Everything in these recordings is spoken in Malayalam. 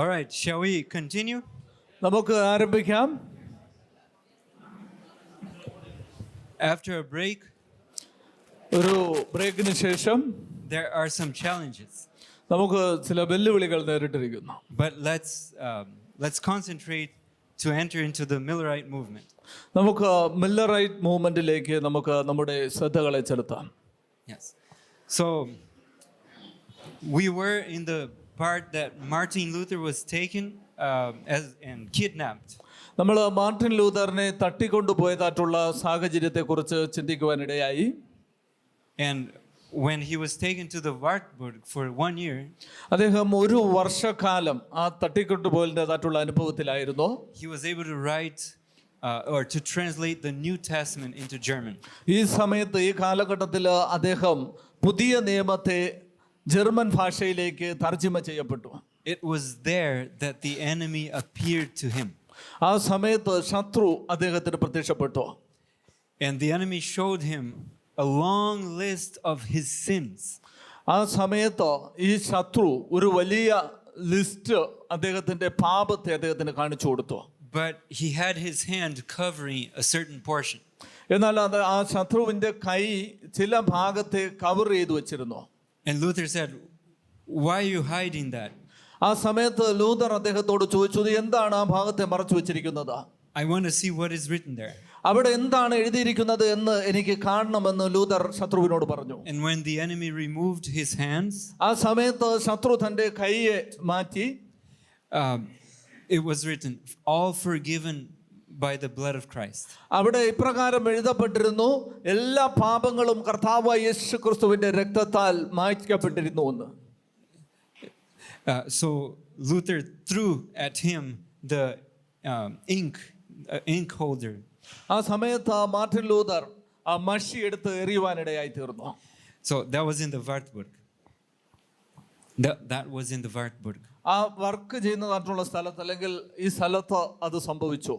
All right, shall we continue? നമുക്ക് ആരംഭിക്കാം. After a break, ഒരു ബ്രേക്കിന് ശേഷം there are some challenges. നമുക്ക് ചില വെല്ലുവിളികൾ നേരിട്ടിരിക്കുന്നു. But let's concentrate to enter into the Millerite movement. നമുക്ക് മില്ലറൈറ്റ് മൂവ്മെന്റിലേക്ക് നമുക്ക് നമ്മുടെ ശ്രദ്ധകളെ ചെലുത്താം. Yes. So we were in the part that Martin Luther was taken and kidnapped. നമ്മൾ മാർട്ടിൻ ലൂഥറിനെ തട്ടിക്കൊണ്ടുപോയതായിട്ടുള്ള സാഹചര്യത്തെക്കുറിച്ച് ചിന്തിക്കുവാനിടയായി. And when he was taken to the Wartburg for 1 year, അദ്ദേഹം ഒരു വർഷക്കാലം ആ തട്ടിക്കൊണ്ടുപോയതായിട്ടുള്ള അനുഭവത്തിലായിരുന്നു. he was able to write or to translate the New Testament into German. ഈ സമയത്ത് ഈ കാലഘട്ടത്തിൽ അദ്ദേഹം പുതിയ നിയമത്തെ ജർമ്മൻ ഭാഷയിലേക്ക് തർജ്ജിമ ചെയ്യപ്പെട്ടു. It was there that the enemy appeared to him. ആ സമയത്ത് ശത്രു അദ്ദേഹത്തിന് പ്രത്യക്ഷപ്പെട്ടു. And the enemy showed him a long list of his sins. ആ സമയത്ത് ഈ ശത്രു ഒരു വലിയ ലിസ്റ്റ് അദ്ദേഹത്തിന്റെ പാപത്തെ അദ്ദേഹത്തിന് കാണിച്ചു കൊടുത്തു. But he had his hand covering a certain portion. എന്നാൽ അത് ആ ശത്രുവിന്റെ കൈ ചില ഭാഗത്തെ കവർ ചെയ്തു വെച്ചിരുന്നു. And Luther said, "Why are you hiding that?" ആ സമയത്ത് ലൂഥർ അദ്ദേഹത്തോട് ചോദിച്ചു, എന്താണ് ആ ഭാഗത്തെ മറച്ചു വെച്ചിരിക്കുന്നത്? I want to see what is written there. അവിടെ എന്താണ് എഴുതിയിരിക്കുന്നത് എന്ന് എനിക്ക് കാണണമെന്ന് ലൂഥർ ശത്രുവിനോട് പറഞ്ഞു. And when the enemy removed his hands, ആ സമയത്ത് ശത്രു തന്റെ കൈയെ മാറ്റി, it was written, "All forgiven by the blood of Christ." അവിടെ ഇപ്രകാരം എഴുതപ്പെട്ടിരുന്നു, എല്ലാ പാപങ്ങളും കർത്താവായ യേശു ക്രിസ്തുവിന്റെ രക്തത്താൽ മായ്ക്കപ്പെട്ടിരുന്നു എന്ന്. So Luther threw at him the ink holder. ആ സമയത്ത് മാർട്ടിൻ ലൂഥർ ആ മഷി എടുത്ത് എറിയുവാനിടയായി തീർന്നു. So that was in the Wartburg. That was in the Wartburg. ആ വർക്ക് ചെയ്യുന്നതായിട്ടുള്ള സ്ഥലത്ത് അല്ലെങ്കിൽ ഈ സ്ഥലത്ത് അത് സംഭവിച്ചു.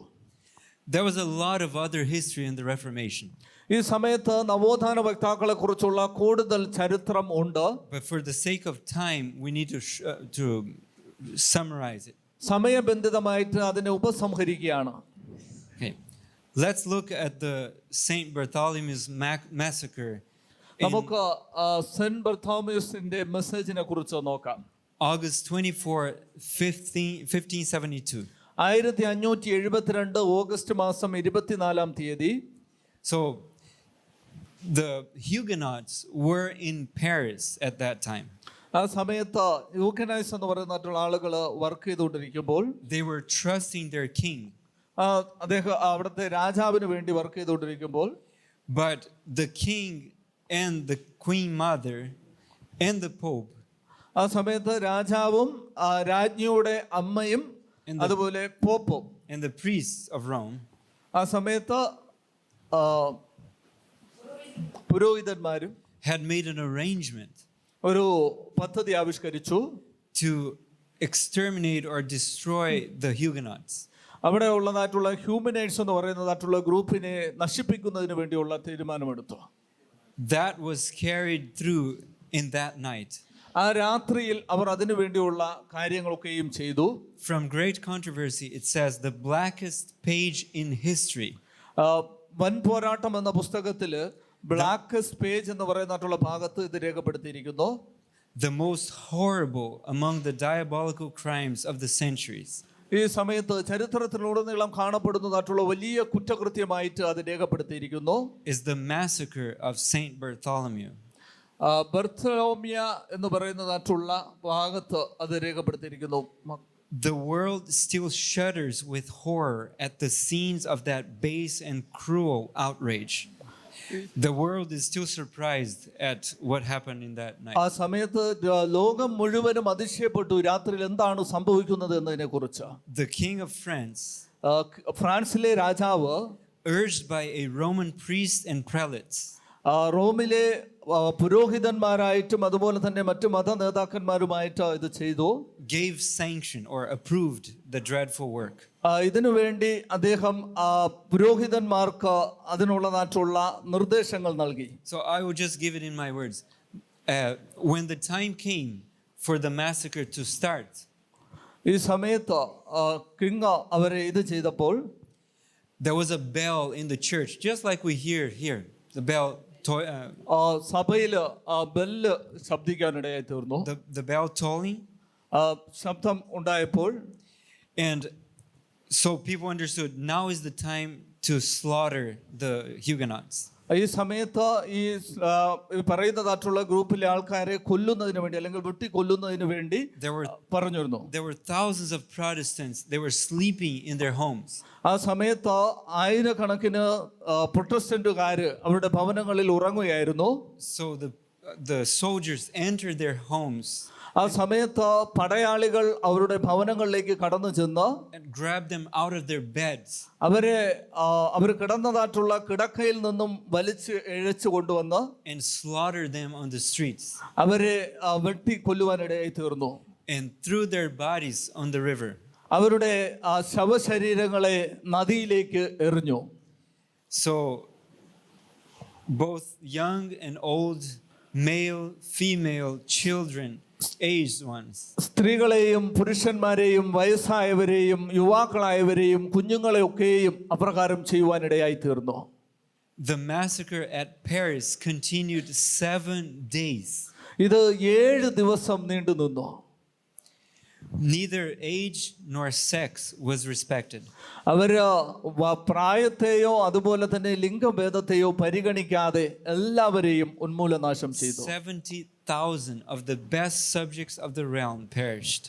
There was a lot of other history in the Reformation. ഈ സമയത്ത് നവോത്ഥാന വക്താക്കളെ കുറിച്ചുള്ള കൂടുതൽ ചരിത്രം ഉണ്ട്. But for the sake of time, we need to summarize it. സമയബന്ധിതമായിട്ട് അതിനെ ഉപസംഹരിക്കുകയാണ്. Okay. Let's look at the Saint Bartholomew's massacre. നമുക്ക് സെന്റ് ബർത്തോമിയസിന്റെ മെസ്സേജിനെ കുറിച്ച് നോക്കാം. August 24, 1572. 1572 ഓഗസ്റ്റ് മാസം 24 തീയതി. So the Huguenots were in Paris at that time. ആ സമയത്ത് യൂക്കനൈസ് എന്ന് പറയുന്ന ആളുകൾ വർക്ക് ചെയ്തുകൊണ്ടിരിക്കുമ്പോൾ they were trusting their king. അദ്ദേഹം അവിടുത്തെ രാജാവിന് വേണ്ടി വർക്ക് ചെയ്തുകൊണ്ടിരിക്കുമ്പോൾ, but the king and the queen mother and the pope, ആ സമയത്ത് രാജാവും രാജ്ഞിയുടെ അമ്മയും അതുപോലെ പോപ്പും and the priests of Rome, ആ സമയത്ത് പുരോഹിതന്മാരും had made an arrangement ഒരു പദ്ധതി ആവിഷ്കരിച്ചു to exterminate or destroy the Huguenots. അവിടെ ഉള്ളതായിട്ടുള്ള ഹ്യൂമനൈറ്റ്സ് എന്ന് പറയുന്നതായിട്ടുള്ള ഗ്രൂപ്പിനെ നശിപ്പിക്കുന്നതിന് വേണ്ടിയുള്ള തീരുമാനമെടുത്തു. That was carried through in that night. ആ രാത്രിയിൽ അവർ അതിനു വേണ്ടിയുള്ള കാര്യങ്ങളൊക്കെയും ചെയ്തു. From great controversy, it says the blackest page in history. വൻ പോരാട്ടം എന്ന പുസ്തകത്തിൽ ബ്ലാക്കസ്റ്റ് പേജ് എന്ന് പറയുന്നതായിട്ടുള്ള ഭാഗത്ത് ഇത് രേഖപ്പെടുത്തിയിരിക്കുന്നു. The most horrible among the diabolical crimes of the centuries. ഈ സമയത്ത് ചരിത്രത്തിലുടനീളം കാണപ്പെടുന്നതായിട്ടുള്ള വലിയ കുറ്റകൃത്യമായിട്ട് അത് രേഖപ്പെടുത്തിയിരിക്കുന്നു. Is the massacre of Saint Bartholomew. ബർത്തലോമ്യ എന്ന് പറയുന്നതായിട്ടുള്ള ഭാഗത്ത് അത് രേഖപ്പെടുത്തിയിരിക്കുന്നു. The world still shudders with horror at the scenes of that base and cruel outrage. The world is still surprised at what happened in that night. ആ സമയത്ത് ലോകം മുഴുവനും അതിശയപ്പെട്ടു രാത്രിയിൽ എന്താണ് സംഭവിക്കുന്നത് എന്നതിനെ കുറിച്ച്. The king of France, ഫ്രാൻസിലെ രാജാവ്, urged by a Roman priest and prelates, റോമിലെ പുരോഹിതന്മാരായിട്ടും അതുപോലെ തന്നെ മറ്റു മത നേതാക്കന്മാരുമായിട്ട് ഇത് ചെയ്തു. gave sanction or approved the dreadful work. ഇതിനു വേണ്ടി അദ്ദേഹം പുരോഹിതന്മാർക്ക് അതിനുള്ളതായിട്ടുള്ള നിർദ്ദേശങ്ങൾ നൽകി. So I will just give it in my words. When the time came for the massacre to start, ഈ സമയത്ത് കിങ് അവരെ ഇത് ചെയ്തപ്പോൾ there was a bell in the church, just like we hear here. The bell, സഭയിൽ ബെല്ല് ശബ്ദിക്കാനിടയായി തീർന്നു. the bell tolling. ശബ്ദം ഉണ്ടായപ്പോൾ And so people understood now is the time to slaughter the Huguenots. ഈ സമയത്ത് ഈ പറയുന്നതായിട്ടുള്ള ഗ്രൂപ്പിലെ ആൾക്കാരെ കൊല്ലുന്നതിന് വേണ്ടി അല്ലെങ്കിൽ വെട്ടി കൊല്ലുന്നതിന് വേണ്ടി പറഞ്ഞിരുന്നു. There were thousands of Protestants. They were sleeping in their homes. ആ സമയത്ത് ആയിരക്കണക്കിന് പ്രൊട്ടസ്റ്റന്റുകാര് അവരുടെ ഭവനങ്ങളിൽ ഉറങ്ങുകയായിരുന്നു. So the soldiers entered their homes. ആ സമയത്ത് പടയാളികൾ അവരുടെ ഭവനങ്ങളിലേക്ക് കടന്നു ചെന്ന് and grabbed them out of their beds. അവർ കിടന്നതായിട്ടുള്ള കിടക്കയിൽ നിന്നും വലിച്ച് ഇഴച്ചു കൊണ്ടുവന്ന് and slaughtered them on the streets. അവരെ വെട്ടി കൊല്ലുവാനിടയായി തീർന്നു. And threw their bodies on the river. അവരുടെ ശവശരീരങ്ങളെ നദിയിലേക്ക് എറിഞ്ഞു. So both young and old, male, female, children, aged ones, സ്ത്രീകളെയും പുരുഷന്മാരെയും വയസ്സായവരെയും യുവാക്കളായവരെയും കുഞ്ഞുങ്ങളെയൊക്കെയും അപ്രകാരം ചെയ്യുവാനിടയായി തീർന്നു. The massacre at Paris continued 7 days. ഇത് 7 ദിവസം നീണ്ടു നിന്നു. Neither age nor sex was respected. അവര് പ്രായത്തെയോ അതുപോലെ തന്നെ ലിംഗഭേദത്തെയോ പരിഗണിക്കാതെ എല്ലാവരെയും ഉന്മൂലനാശം ചെയ്തു. 70,000 of the best subjects of the realm perished.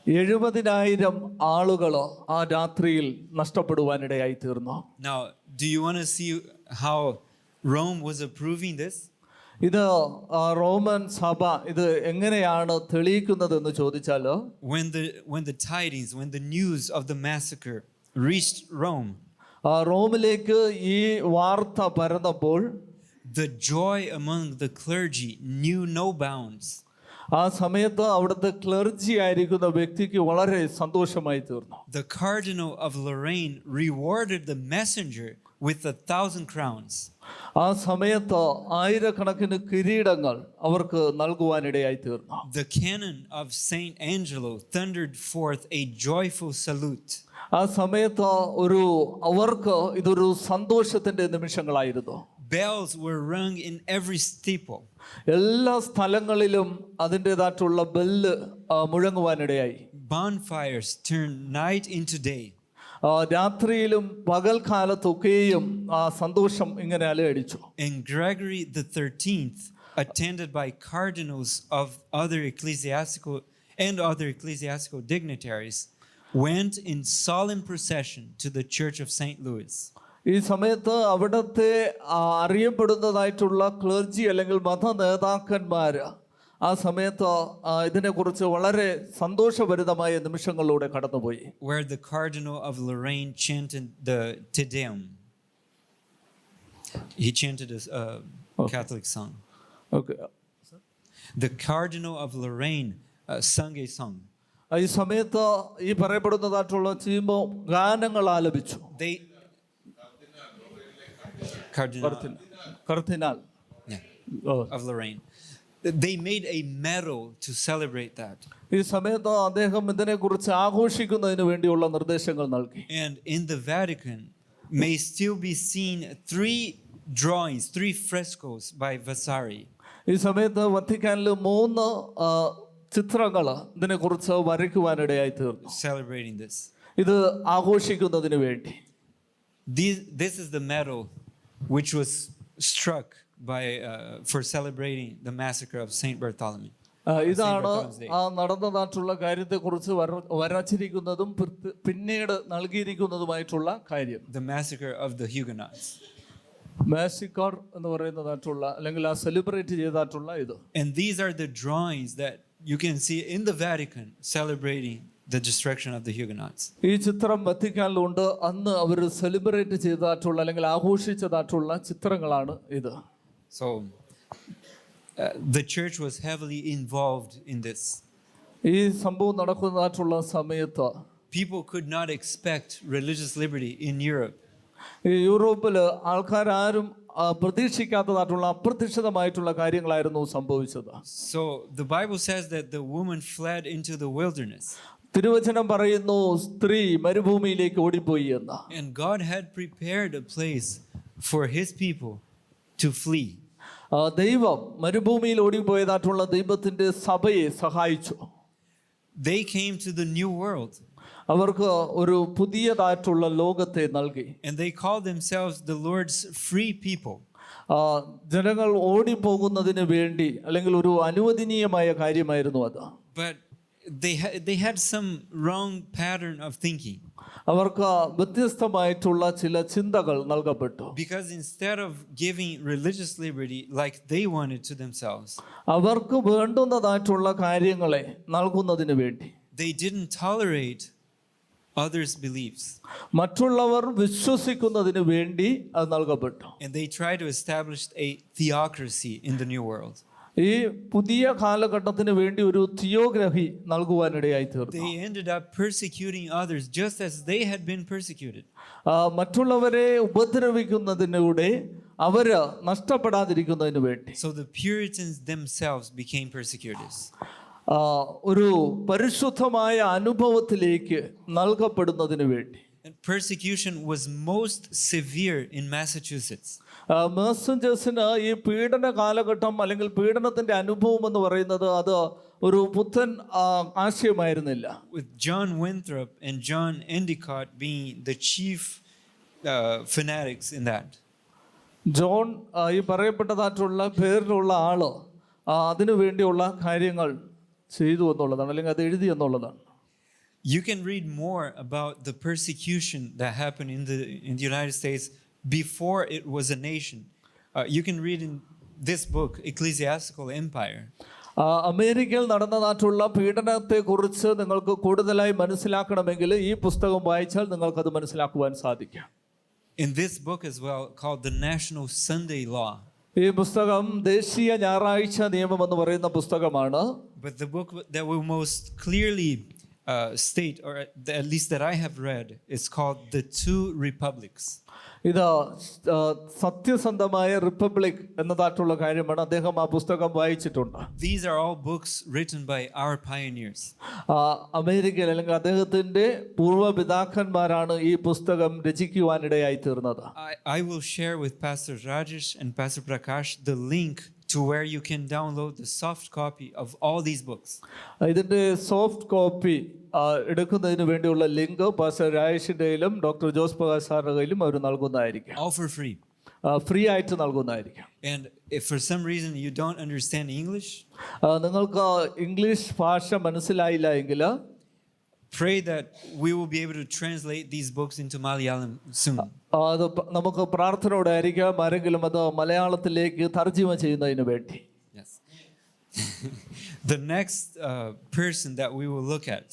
70,000 ആളുകൾ ആ രാത്രിയിൽ നഷ്ടപ്പെടുവാനിടയായി തീർന്നു. Now, do you want to see how Rome was approving this? ഇത് റോമൻ സഭ ഇത് എങ്ങനെയാണ് തെളിയിക്കുന്നതെന്ന് ചോദിച്ചാൽ when the tidings, when the news of the massacre reached Rome, റോമിലേക്ക് ഈ വാർത്ത പരന്നപ്പോൾ the joy among the clergy knew no bounds. ആ സമയത്ത് അവിടുത്തെ ക്ലർജി ആയിരിക്കുന്ന വ്യക്തിക്ക് വളരെ സന്തോഷമായി തീർന്നു. The Cardinal of Lorraine rewarded the messenger with 1,000 crowns. ആ സമയത്ത് ആയിരക്കണക്കിന് കിരീടങ്ങൾ അവർക്ക് നൽകുവാനിടയായി തീർന്നു. The canon of Saint Angelo thundered forth a joyful salute. ആ സമയത്ത് അവർക്ക് ഇതൊരു സന്തോഷത്തിന്റെ നിമിഷങ്ങളായിരുന്നു. Bells were rung in every steeple. എല്ലാ സ്ഥലങ്ങളിലും അതിൻ്റെതായിട്ടുള്ള bell മുഴങ്ങുവാനിടയായി. Bonfires turned night into day. രാത്രിയിലും പകൽക്കാലത്തൊക്കെയും ആ സന്തോഷം ഇങ്ങനെ അലയടിച്ചു. And Gregory the 13th, attended by cardinals of other ecclesiastical dignitaries, went in solemn procession to the Church of St. Louis. ഈ സമയത്ത് അവിടുത്തെ അറിയപ്പെടുന്നതായിട്ടുള്ള ക്ലർജി അല്ലെങ്കിൽ മത നേതാക്കന്മാർ ആ സമയത്ത് ഇതിനെക്കുറിച്ച് വളരെ സന്തോഷഭരിതമായ നിമിഷങ്ങളിലൂടെ കടന്നുപോയി. Where the Cardinal of Lorraine chanted the Te Deum. He chanted a Catholic song. Okay. The Cardinal of Lorraine sang a song. ഈ സമയത്ത് ഈ പറയപ്പെടുന്നതായിട്ടുള്ള ചീമോ ഗാനങ്ങൾ ആലപിച്ചു. കർദിനാൾ of Lorraine. They made a medal to celebrate that. ഈ സമയത്ത് അദ്ദേഹം ഇതിനെക്കുറിച്ച് ആഘോഷിക്കുന്നതിന് വേണ്ടിയുള്ള നിർദ്ദേശങ്ങൾ നൽകി. And in the Vatican may still be seen 3 drawings, 3 frescoes by Vasari. ഈ സമയത്ത് വത്തിക്കാനിൽ 3 ചിത്രങ്ങൾ ഇതിനെക്കുറിച്ച് വരയ്ക്കുവാനിടയായി തീർന്നു. Celebrating this. ഇത് ആഘോഷിക്കുന്നതിന് വേണ്ടി. This is the medal which was struck for celebrating the massacre of Saint Bartholomew. ഇതാണ് ആ നടന്നതായിട്ടുള്ള കാര്യത്തെക്കുറിച്ച് വരച്ചിരിക്കുന്നതും പിന്നീട് നൽകിയിരിക്കുന്നതുമായിട്ടുള്ള കാര്യം. The massacre of the Huguenots. മാസിക്കർ എന്ന് പറയുന്നതായിട്ടുള്ള അല്ലെങ്കിൽ ആ സെലിബ്രേറ്റ് ചെയ്തതായിട്ടുള്ള ഇത്. And these are the drawings that you can see in the Vatican celebrating the destruction of the Huguenots. ഈ ചിത്രം വത്തിക്കാനിലുണ്ട്. അന്ന് അവർ സെലിബ്രേറ്റ് ചെയ്തതായിട്ടുള്ള അല്ലെങ്കിൽ ആഘോഷിച്ചതായിട്ടുള്ള ചിത്രങ്ങളാണ് ഇത്. So the church was heavily involved in this. ഈ സംഭവം നടക്കുന്നതായിട്ടുള്ള സമയത്ത് people could not expect religious liberty in Europe. ഈ യൂറോപ്പിൽ ആൾക്കാരും പ്രതീക്ഷിക്കാത്തതായിട്ടുള്ള അപ്രതീക്ഷിതമായിട്ടുള്ള കാര്യങ്ങളായിരുന്നു സംഭവിച്ചത്. So the Bible says that the woman fled into the wilderness. തിരുവചനം പറയുന്നു സ്ത്രീ മരുഭൂമിയിലേക്ക് ഓടിപ്പോയി എന്ന്. And God had prepared a place for his people to flee. ദൈവം മരുഭൂമിയിൽ ഓടിപ്പോയതായിട്ടുള്ള ദൈവത്തിന്റെ സഭയെ സഹായിച്ചു. They came to the new world. അവർക്ക് ഒരു പുതിയതായിട്ടുള്ള ലോകത്തെ നൽകി. And they called themselves the Lord's free people. ജനങ്ങൾ ഓടിപ്പോകുന്നതിന് വേണ്ടി അല്ലെങ്കിൽ ഒരു അനുവദനീയമായ കാര്യമായിരുന്നു അത്. But they had some wrong pattern of thinking. അവർക്ക് വ്യത്യസ്തമായിട്ടുള്ള ചില ചിന്തകൾ നൽകപ്പെട്ടു. Because instead of giving religious liberty like they wanted to themselves, അവർക്ക് വേണ്ടുന്നതായിട്ടുള്ള കാര്യങ്ങളെ നൽകുന്നതിന് വേണ്ടി they didn't tolerate others' beliefs. മറ്റുള്ളവർ വിശ്വസിക്കുന്നതിന് വേണ്ടി അത് നൽകപ്പെട്ടു. And they tried to establish a theocracy in the new world. ഈ പുതിയ കാലഘട്ടത്തിന് വേണ്ടി ഒരു തിയോഗ്രഫി നൽകുവാനിടയായി തീർന്നു. They ended up persecuting others just as they had been persecuted. മറ്റുള്ളവരെ ഉപദ്രവിക്കുന്നതിലൂടെ അവര് നഷ്ടപ്പെടാതിരിക്കുന്നതിന് വേണ്ടി. So the Puritans themselves became persecutors. ഒരു പരിശുദ്ധമായ അനുഭവത്തിലേക്ക് നൽകപ്പെടുന്നതിന് വേണ്ടി. And persecution was most severe in Massachusetts. മെസ്സഞ്ചേഴ്സിന് ഈ പീഡന കാലഘട്ടം അല്ലെങ്കിൽ പീഡനത്തിന്റെ അനുഭവം എന്ന് പറയുന്നത് അത് ഒരു പുത്തൻ ആശയമായിരുന്നില്ല. With John Winthrop and John Endicott being the chief fanatics in that. John ഈ പറയപ്പെട്ടതായിട്ടുള്ള പേരിലുള്ള ആള് അതിനു വേണ്ടിയുള്ള കാര്യങ്ങൾ ചെയ്തു എന്നുള്ളതാണ് അല്ലെങ്കിൽ അത് എഴുതി എന്നുള്ളതാണ്. You can read more about the persecution that happened in the United States before it was a nation. You can read in this book, Ecclesiastical Empire. അമേരിക്കയിൽ നടന്നതായിട്ടുള്ള പീഡനത്തെ കുറിച്ച് നിങ്ങൾക്ക് കൂടുതലായി മനസ്സിലാക്കണമെങ്കിൽ ഈ പുസ്തകം വായിച്ചാൽ നിങ്ങൾക്കത് മനസ്സിലാക്കുവാൻ സാധിക്കും. In this book as well, called the National Sunday Law. ഈ പുസ്തകം ദേശീയ ഞായറാഴ്ച നിയമം എന്ന് പറയുന്ന പുസ്തകമാണ്. But the book that will most clearly state, or at least that I have read, is called The Two Republics. ഇത് സത്യസന്ധമായ റിപ്പബ്ലിക് എന്നതായിട്ടുള്ള കാര്യമാണ്. അദ്ദേഹം ആ പുസ്തകം വായിച്ചിട്ടുണ്ട്. These are all books written by our pioneers. അമേരിക്കയിൽ അല്ലെങ്കിൽ അദ്ദേഹത്തിന്റെ പൂർവ്വപിതാക്കന്മാരാണ് ഈ പുസ്തകം രചിക്കുവാനിടയായി തീർന്നത്. I will share with Pastor Rajesh and Pastor Prakash the link to where you can download the soft copy of all these books. ഇതിന്റെ സോഫ്റ്റ് കോപ്പി എടുക്കുന്നതിന് വേണ്ടിയുള്ള ലിങ്ക് പാസ്റ്റർ രാജേഷിന്റെയിലും ഡോക്ടർ ജോസ് പ്രകാശ് സാറിന്റെ കയ്യിലും അവർ നൽകുന്നതായിരിക്കും. All for free. ഫ്രീ ആയിട്ട് നൽകുന്നതായിരിക്കും. And if for some reason you don't understand English, നിങ്ങൾക്ക് ഇംഗ്ലീഷ് ഭാഷ മനസ്സിലായില്ല എങ്കിൽ pray that we will be able to translate these books into Malayalam soon. അത് നമുക്ക് പ്രാർത്ഥനയോടെ ആയിരിക്കാം ആരെങ്കിലും അത് മലയാളത്തിലേക്ക് തർജ്ജിമ ചെയ്യുന്നതിന് വേണ്ടി. Yes. The next person that we will look at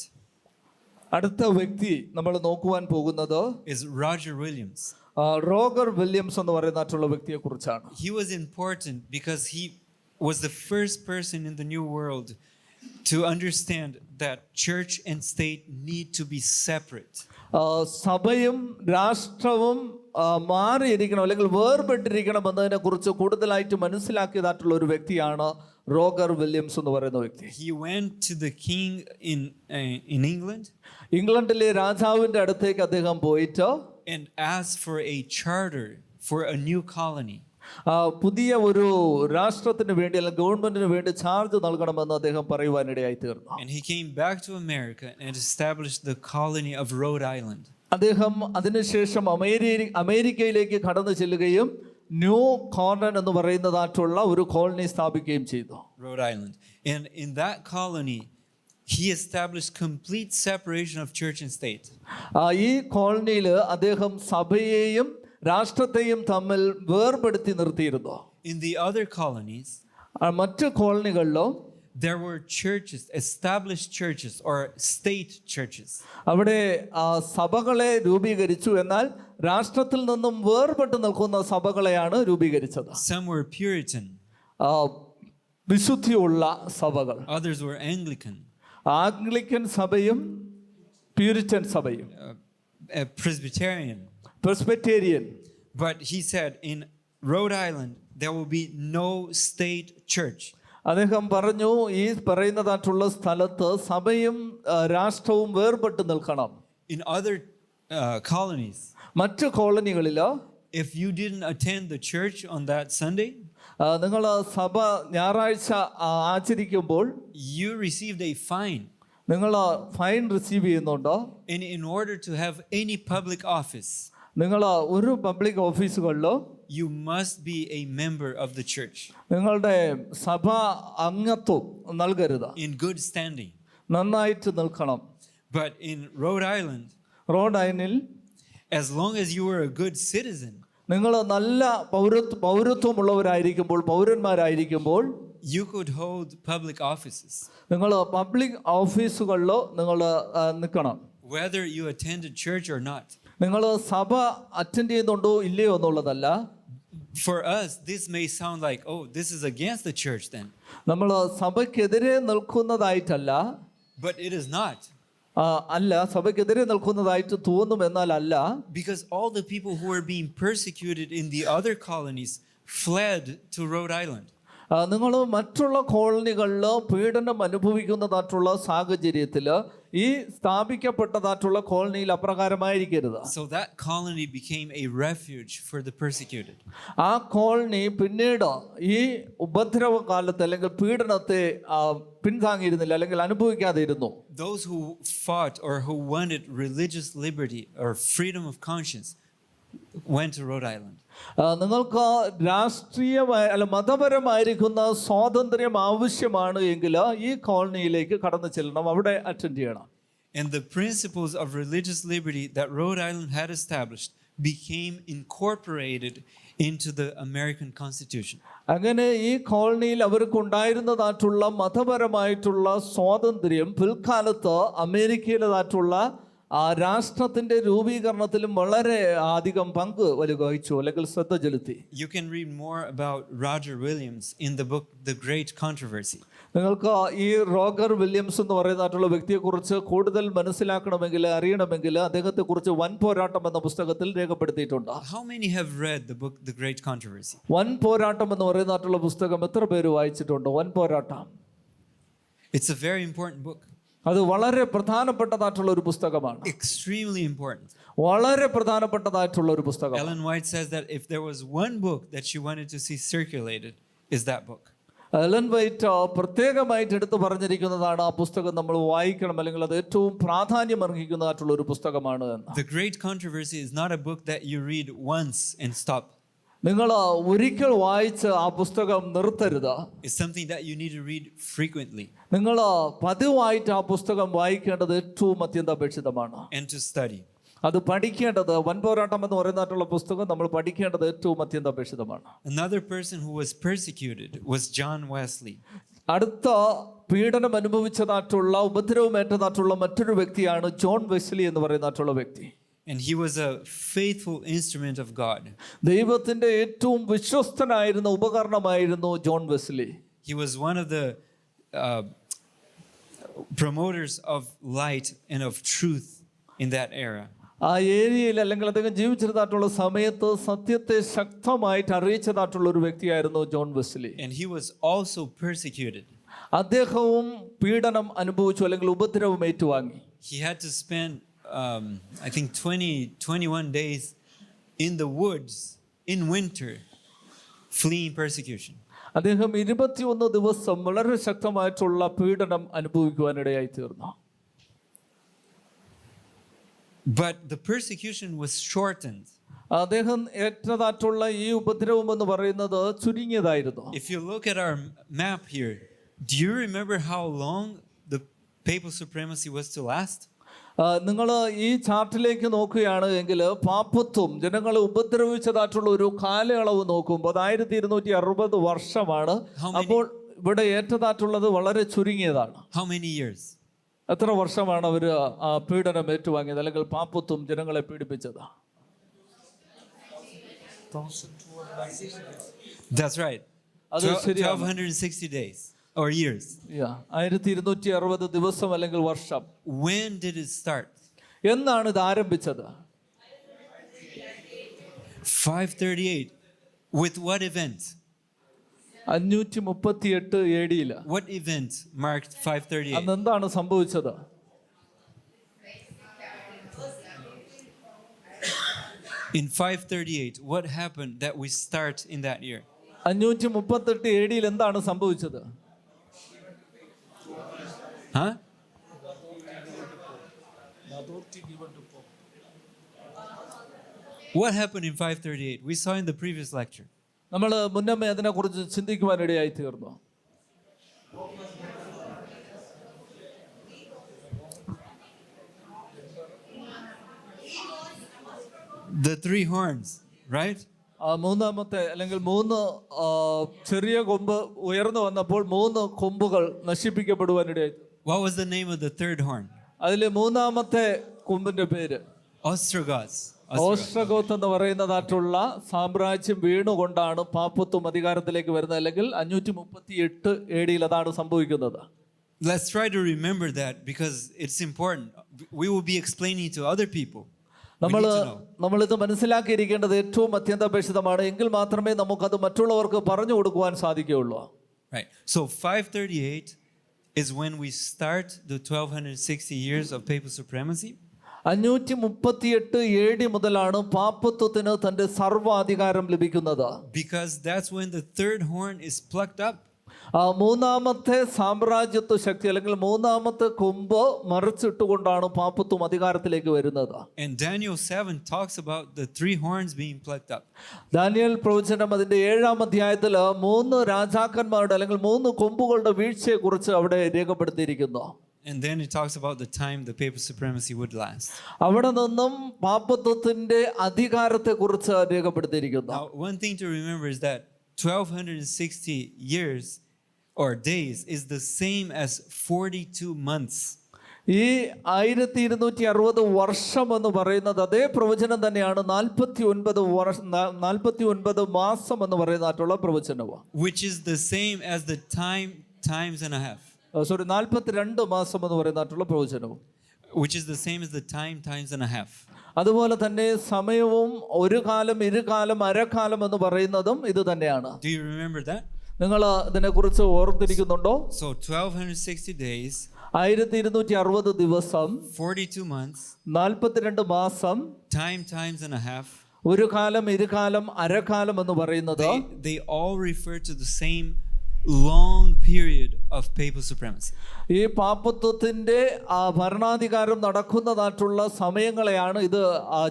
അടുത്ത വ്യക്തി നമ്മൾ നോക്കുവാൻ പോകുന്നത് is Roger Williams. Roger Williams എന്ന് പറയുന്ന വ്യക്തിയെ കുറിച്ചാണ്. He was important because he was the first person in the New World to understand that church and state need to be separate. സഭയും രാഷ്ട്രവും മാറിയിരിക്കണം അല്ലെങ്കിൽ വേർപെട്ടിരിക്കണം എന്നതിനെ കുറിച്ച് കൂടുതലായിട്ട് മനസ്സിലാക്കിയതായിട്ടുള്ള ഒരു വ്യക്തിയാണ് റോഗർ വില്യംസ് എന്ന് പറയുന്ന വ്യക്തി. He went to the king in England. ഇംഗ്ലണ്ടിലെ രാജാവിന്റെ അടുത്തേക്ക് അദ്ദേഹം പോയിട്ട് and asked for a charter for a new colony. പുതിയ ഒരു രാഷ്ട്രത്തിന് വേണ്ടി അല്ലെങ്കിൽ ഗവൺമെന്റിന് വേണ്ടി ചാർജ് നൽകണമെന്ന് അദ്ദേഹം പറയുവാനിടയായി തീർന്നു. And he came back to America and established the colony of Rhode Island. അദ്ദേഹം അതിനുശേഷം അമേരിക്കയിലേക്ക് കടന്നു ചെല്ലുകയും ന്യൂ കോർണർ എന്ന് പറയുന്നതായിട്ടുള്ള ഒരു കോളനി സ്ഥാപിക്കുകയും ചെയ്തു. Rhode Island. And in that colony he established complete separation of church and state. ഈ കോളനിയിൽ അദ്ദേഹം സഭയെയും രാഷ്ട്രത്തെയും തമ്മിൽ വേർപെടുത്തി നിർത്തിയിരുന്നു. In the other colonies, മറ്റ് കോളനികളിലോ there were churches, established churches or state churches. അവിടെ സഭകളെ രൂപീകരിച്ചു, എന്നാൽ രാഷ്ട്രത്തിൽ നിന്നും വേർപെട്ട് നിൽക്കുന്ന സഭകളെയാണ് രൂപീകരിച്ചത്. Some were Puritan. വിശുദ്ധിയുള്ള സഭകൾ. Others were Anglican. ആംഗ്ലിക്കൻ സഭയും പ്യൂരിറ്റൻ സഭയും. Presbyterian. Presbyterian. But he said in Rhode Island there will be no state church. അദ്ദേഹം പറഞ്ഞു ഈ പറയുന്നതായിട്ടുള്ള സ്ഥലത്ത് സഭയും രാഷ്ട്രവും വേർപെട്ട് നിൽക്കണം. In other colonies, മറ്റു കോളനികളിലോ if you didn't attend the church on that Sunday, നിങ്ങൾ സഭ ഞായറാഴ്ച ആചരിക്കുമ്പോൾ you received a fine. നിങ്ങൾ ഫൈൻ റിസീവ് ചെയ്യുന്നുണ്ടോ? And in order to have any public office, നിങ്ങൾ ഒരു public ഓഫീസുകളിലോ you must be a member of the church നിങ്ങളുടെ സഭ അംഗത്വം നൽകരുത്. in good standing. നന്നായിട്ട് നിൽക്കണം. But in Rhode Island, Rhode ഐനിൽ as long as you were a good citizen, നിങ്ങൾ നല്ല പൗരത്വമുള്ളവരായിരിക്കുമ്പോൾ, പൗരന്മാരായിരിക്കുമ്പോൾ you could hold public offices. നിങ്ങൾ പബ്ലിക് ഓഫീസുകളിലോ നിങ്ങൾ നിൽക്കണം. Whether you attended church or not. നിങ്ങൾ സഭ അറ്റൻഡ് ചെയ്യുന്നുണ്ടോ ഇല്ലയോ എന്നുള്ളതല്ല. For us, this may sound like, oh, this is against the church then. നമ്മൾ സഭയ്ക്കെതിരെ നിൽക്കുന്നതായിട്ടല്ല. But it is not. അല്ല, സഭയ്ക്കെതിരെ നിൽക്കുന്നതായിട്ട് തോന്നും, എന്നാൽ അല്ല. Because all the people who were being persecuted in the other colonies fled to Rhode Island. നിങ്ങൾ മറ്റുള്ള കോളനികളിൽ പീഡനം അനുഭവിക്കുന്നതായിട്ടുള്ള സാഹചര്യത്തിൽ ഈ സ്ഥാപിക്കപ്പെട്ടതായിട്ടുള്ള കോളനിയിൽ അപ്രകാരമായിരിക്കരുത്. So that colony became a refuge for the persecuted. ആ കോളനി പിന്നീട് ഈ ഉപദ്രവ കാലത്ത് അല്ലെങ്കിൽ പീഡനത്തെ പിന്താങ്ങിയിരുന്നില്ല, അല്ലെങ്കിൽ അനുഭവിക്കാതെ ഇരുന്നു. Those who fought or who wanted religious liberty or freedom of conscience went to Rhode Island. നിങ്ങൾക്ക് രാഷ്ട്രീയമായ അല്ല മതപരമായിരിക്കുന്ന സ്വാതന്ത്ര്യം ആവശ്യമാണ് എങ്കിൽ ഈ കോളനിയിലേക്ക് കടന്നു ചെല്ലണം, അവിടെ അറ്റൻഡ് ചെയ്യണം. And the principles of religious liberty that Rhode Island had established became incorporated into the American Constitution. അങ്ങനെ ഈ കോളനിയിൽ അവർക്കുണ്ടായിരുന്നതായിട്ടുള്ള മതപരമായിട്ടുള്ള സ്വാതന്ത്ര്യം പിൽക്കാലത്ത് അമേരിക്കയിലേതായിട്ടുള്ള ആ രാഷ്ട്രത്തിന്റെ രൂപീകരണത്തിലും വളരെ അധികം പങ്ക് വഹിച്ചു, അല്ലെങ്കിൽ ശ്രദ്ധ ചെലുത്തി. You can read more about Roger Williams in the book The Great Controversy. നിങ്ങൾക്ക് ഈ റോഗർ വില്യംസ് എന്ന് പറയുന്നതായിട്ടുള്ള വ്യക്തിയെക്കുറിച്ച് കൂടുതൽ മനസ്സിലാക്കണമെങ്കിൽ, അറിയണമെങ്കിൽ അദ്ദേഹത്തെ കുറിച്ച് വൻ പോരാട്ടം എന്ന പുസ്തകത്തിൽ രേഖപ്പെടുത്തിയിട്ടുണ്ട്. How many have read the book The Great Controversy? വൻ പോരാട്ടം എന്ന് പറയുന്നതായിട്ടുള്ള പുസ്തകം എത്ര പേര് വായിച്ചിട്ടുണ്ട്? വൻ പോരാട്ടം. It's a very important book. അത് വളരെ പ്രധാനപ്പെട്ടതായിട്ടുള്ള ഒരു പുസ്തകമാണ്. Extremely important. വളരെ പ്രധാനപ്പെട്ടതായിട്ടുള്ള ഒരു പുസ്തകം. Ellen White says that if there was one book that she wanted to see circulated, is that book. Ellen white പ്രത്യേകമായിട്ട് എടുത്തു പറഞ്ഞിരിക്കുന്നതാണ്, ആ പുസ്തകം നമ്മൾ വായിക്കണം, അല്ലെങ്കിൽ അത് ഏറ്റവും പ്രാധാന്യം അർഹിക്കുന്നതായിട്ടുള്ള ഒരു പുസ്തകമാണ് എന്ന്. The Great Controversy is not a book that you read once and stop. നിങ്ങൾ ഒരിക്കൽ വായിച്ച് ആ പുസ്തകം നിർത്തരുത്. It's something that you need to read frequently. നിങ്ങൾ പതിവായിട്ട് ആ പുസ്തകം വായിക്കേണ്ടത് ഏറ്റവും അത്യന്താപേക്ഷിതമാണ്. And to study. അത് പഠിക്കേണ്ടത്, വൻ പോരാട്ടം എന്ന് പറയുന്നതായിട്ടുള്ള പുസ്തകം നമ്മൾ പഠിക്കേണ്ടത് ഏറ്റവും അത്യന്താപേക്ഷിതമാണ്. Another person who was persecuted was John Wesley. അടുത്ത പീഡനം അനുഭവിച്ചതായിട്ടുള്ള, ഉപദ്രവമേറ്റതായിട്ടുള്ള മറ്റൊരു വ്യക്തിയാണ് ജോൺ വെസ്ലി എന്ന് പറയുന്നതായിട്ടുള്ള വ്യക്തി. And he was a faithful instrument of God. ദൈവത്തിന്റെ ഏറ്റവും വിശ്വസ്തനായിരുന്ന ഉപകരണമായിരുന്നു John Wesley. He was one of the promoters of light and of truth in that era. ആ ഏരിയയിൽ, അല്ലെങ്കിൽ അദ്ദേഹം ജീവിച്ചിരുന്നതായിട്ടുള്ള സമയത്ത് സത്യത്തെ ശക്തമായിട്ട് അറിയിച്ചതായിട്ടുള്ള ഒരു വ്യക്തിയായിരുന്നു John Wesley. And he was also persecuted. അദ്ദേഹവും പീഡനം അനുഭവിച്ചു, അല്ലെങ്കിൽ ഉപദ്രവം ഏറ്റുവാങ്ങി. He had to spend I think 21 days in the woods in winter fleeing persecution. അദ്ദേഹം 21 ദിവസം വളരെ ശക്തമായിട്ടുള്ള പീഡനം അനുഭവിക്കുവാനിടയായി തീർന്നു. But the persecution was shortened. അദ്ദേഹം ഏറ്റതായിട്ടുള്ള ഈ ഉപദ്രവം എന്ന് പറയുന്നത് ചുരുങ്ങിയതായിരുന്നു. If you look at our map here, do you remember how long the papal supremacy was to last? നിങ്ങൾ ഈ ചാർട്ടിലേക്ക് നോക്കുകയാണ് എങ്കിൽ പാപ്പത്വം ജനങ്ങളെ ഉപദ്രവിച്ചതായിട്ടുള്ള ഒരു കാലയളവ് നോക്കുമ്പോൾ 1260 വർഷമാണ്. അപ്പോൾ ഇവിടെ ഏറ്റതായിട്ടുള്ളത് വളരെ ചുരുങ്ങിയതാണ്. How many years? എത്ര വർഷമാണ് അവർ പീഡനം ഏറ്റുവാങ്ങിയത്, അല്ലെങ്കിൽ പാപ്പത്വം ജനങ്ങളെ പീഡിപ്പിച്ചത്? That's right. അത് ശരിയാണ്. 1260 days or years. 1260 ദിവസം അല്ലെങ്കിൽ വർഷം. When did it start? എന്നാണ് ഇത് ആരംഭിച്ചത്? 538. With what event? 538 AD. What event marked 538? അന്ന് എന്താണ് സംഭവിച്ചത്? In 538, what happened that we start in that year? 538 AD എന്താണ് സംഭവിച്ചത്? Huh? What happened in 538? We saw in the previous lecture. നമ്മൾ മുന്നമേ അതിനെക്കുറിച്ച് ചിന്തിക്കുവാനിടയായി തീർന്നു. The three horns, right? മൂന്നാമത്തെ അല്ലെങ്കിൽ 3 ചെറിയ കൊമ്പ് ഉയർന്നു വന്നപ്പോൾ 3 കൊമ്പുകൾ നശിപ്പിക്കപ്പെടുവാനിടയായി. What was the name of the third horn? അതിലെ മൂന്നാമത്തെ കൊമ്പിന്റെ പേര് Ostrogoths. ഓസ്ട്രഗോത്ത് എന്ന് പറയുന്നതായിട്ടുള്ള സാമ്രാജ്യം വീണുകൊണ്ടാണ് പാപ്പത്വം അധികാരത്തിലേക്ക് വരുന്നത്. അല്ലെങ്കിൽ 538 AD അതാണ് സംഭവിക്കുന്നത്. Let's try to remember that because it's important. We will be explaining to other people. നമ്മളിത് മനസ്സിലാക്കിയിരിക്കേണ്ടത് ഏറ്റവും അത്യന്താപേക്ഷിതമാണ്. എങ്കിൽ മാത്രമേ നമുക്കത് മറ്റുള്ളവർക്ക് പറഞ്ഞു കൊടുക്കുവാൻ സാധിക്കുകയുള്ളൂ. Right. So 538 is when we start the 1260 years of papal supremacy. 538 AD മുതലാണ് പാപ്പത്വത്തിന് തന്റെ സർവ്വാധികാരം ലഭിക്കുന്നത്. Because that's when the third horn is plucked up. മൂന്നാമത്തെ സാമ്രാജ്യത്വ ശക്തി അല്ലെങ്കിൽ മൂന്നാമത്തെ കൊമ്പ് മറിച്ചിട്ടുകൊണ്ടാണ് പാപ്പത്വം അധികാരത്തിലേക്ക് വരുന്നത്. And Daniel 7 talks about the three horns being plucked up. Daniel പ്രവചനം അതിന്റെ 7-ാം അധ്യായത്തിൽ 3 രാജാക്കന്മാരുടെ അല്ലെങ്കിൽ 3 കൊമ്പുകളുടെ വീഴ്ചയെ കുറിച്ച് അവിടെ രേഖപ്പെടുത്തിയിരിക്കുന്നു. And then it talks about the time the papal supremacy would last. അവിടെ നിന്നും പാപ്പത്വത്തിന്റെ അധികാരത്തെ കുറിച്ച് രേഖപ്പെടുത്തിയിരിക്കുന്നു. Now, one thing to remember is that 1260 years or days is the same as 42 months. ഈ 1260 വർഷം എന്ന് പറയുന്നത് അതേ പ്രവചനം തന്നെയാണ് 49 മാസം എന്ന് പറയുന്നതായിട്ടുള്ള പ്രവചനവും. Which is the same as the times and a half. 42 മാസം എന്ന് പറയുന്നതായിട്ടുള്ള പ്രവചനവും. Which is the same as the times and a half. അതുപോലെ തന്നെ സമയവും ഒരു കാലം ഇരുകാലം അരക്കാലം എന്ന് പറയുന്നതും ഇത് തന്നെയാണ്. Do you remember that? നിങ്ങൾ ഇതിനെക്കുറിച്ച് ഓർത്തിരിക്കുന്നുണ്ടോ? So 1260 days, 1260 ദിവസം, 42 months, 42 മാസം, times and a half. ഒരു കാലം ഇരുകാലം അരക്കാലം എന്ന് പറയുന്നത് they all refer to the same long period of papal supremacy. ഈ പാപ്പത്വത്തിന്റെ ഭരണാധികാരം നടക്കുന്നതായിട്ടുള്ള സമയങ്ങളെയാണ് ഇത്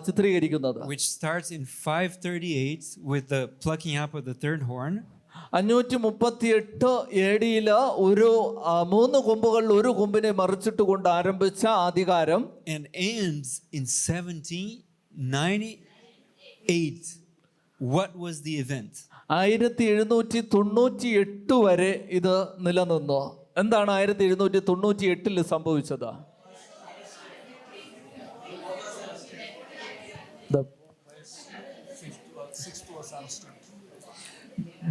ചിത്രീകരിക്കുന്നത്. Which starts in 538 with the plucking up of the third horn. 538 AD ഒരു 3 കൊമ്പുകളിൽ ഒരു കൊമ്പിനെ മറിച്ചിട്ട് കൊണ്ട് ആരംഭിച്ച അധികാരം And ends in 1798. What was the event? 1798 വരെ ഇത് നിലനിന്നു. എന്താണ് 1798 സംഭവിച്ചത്?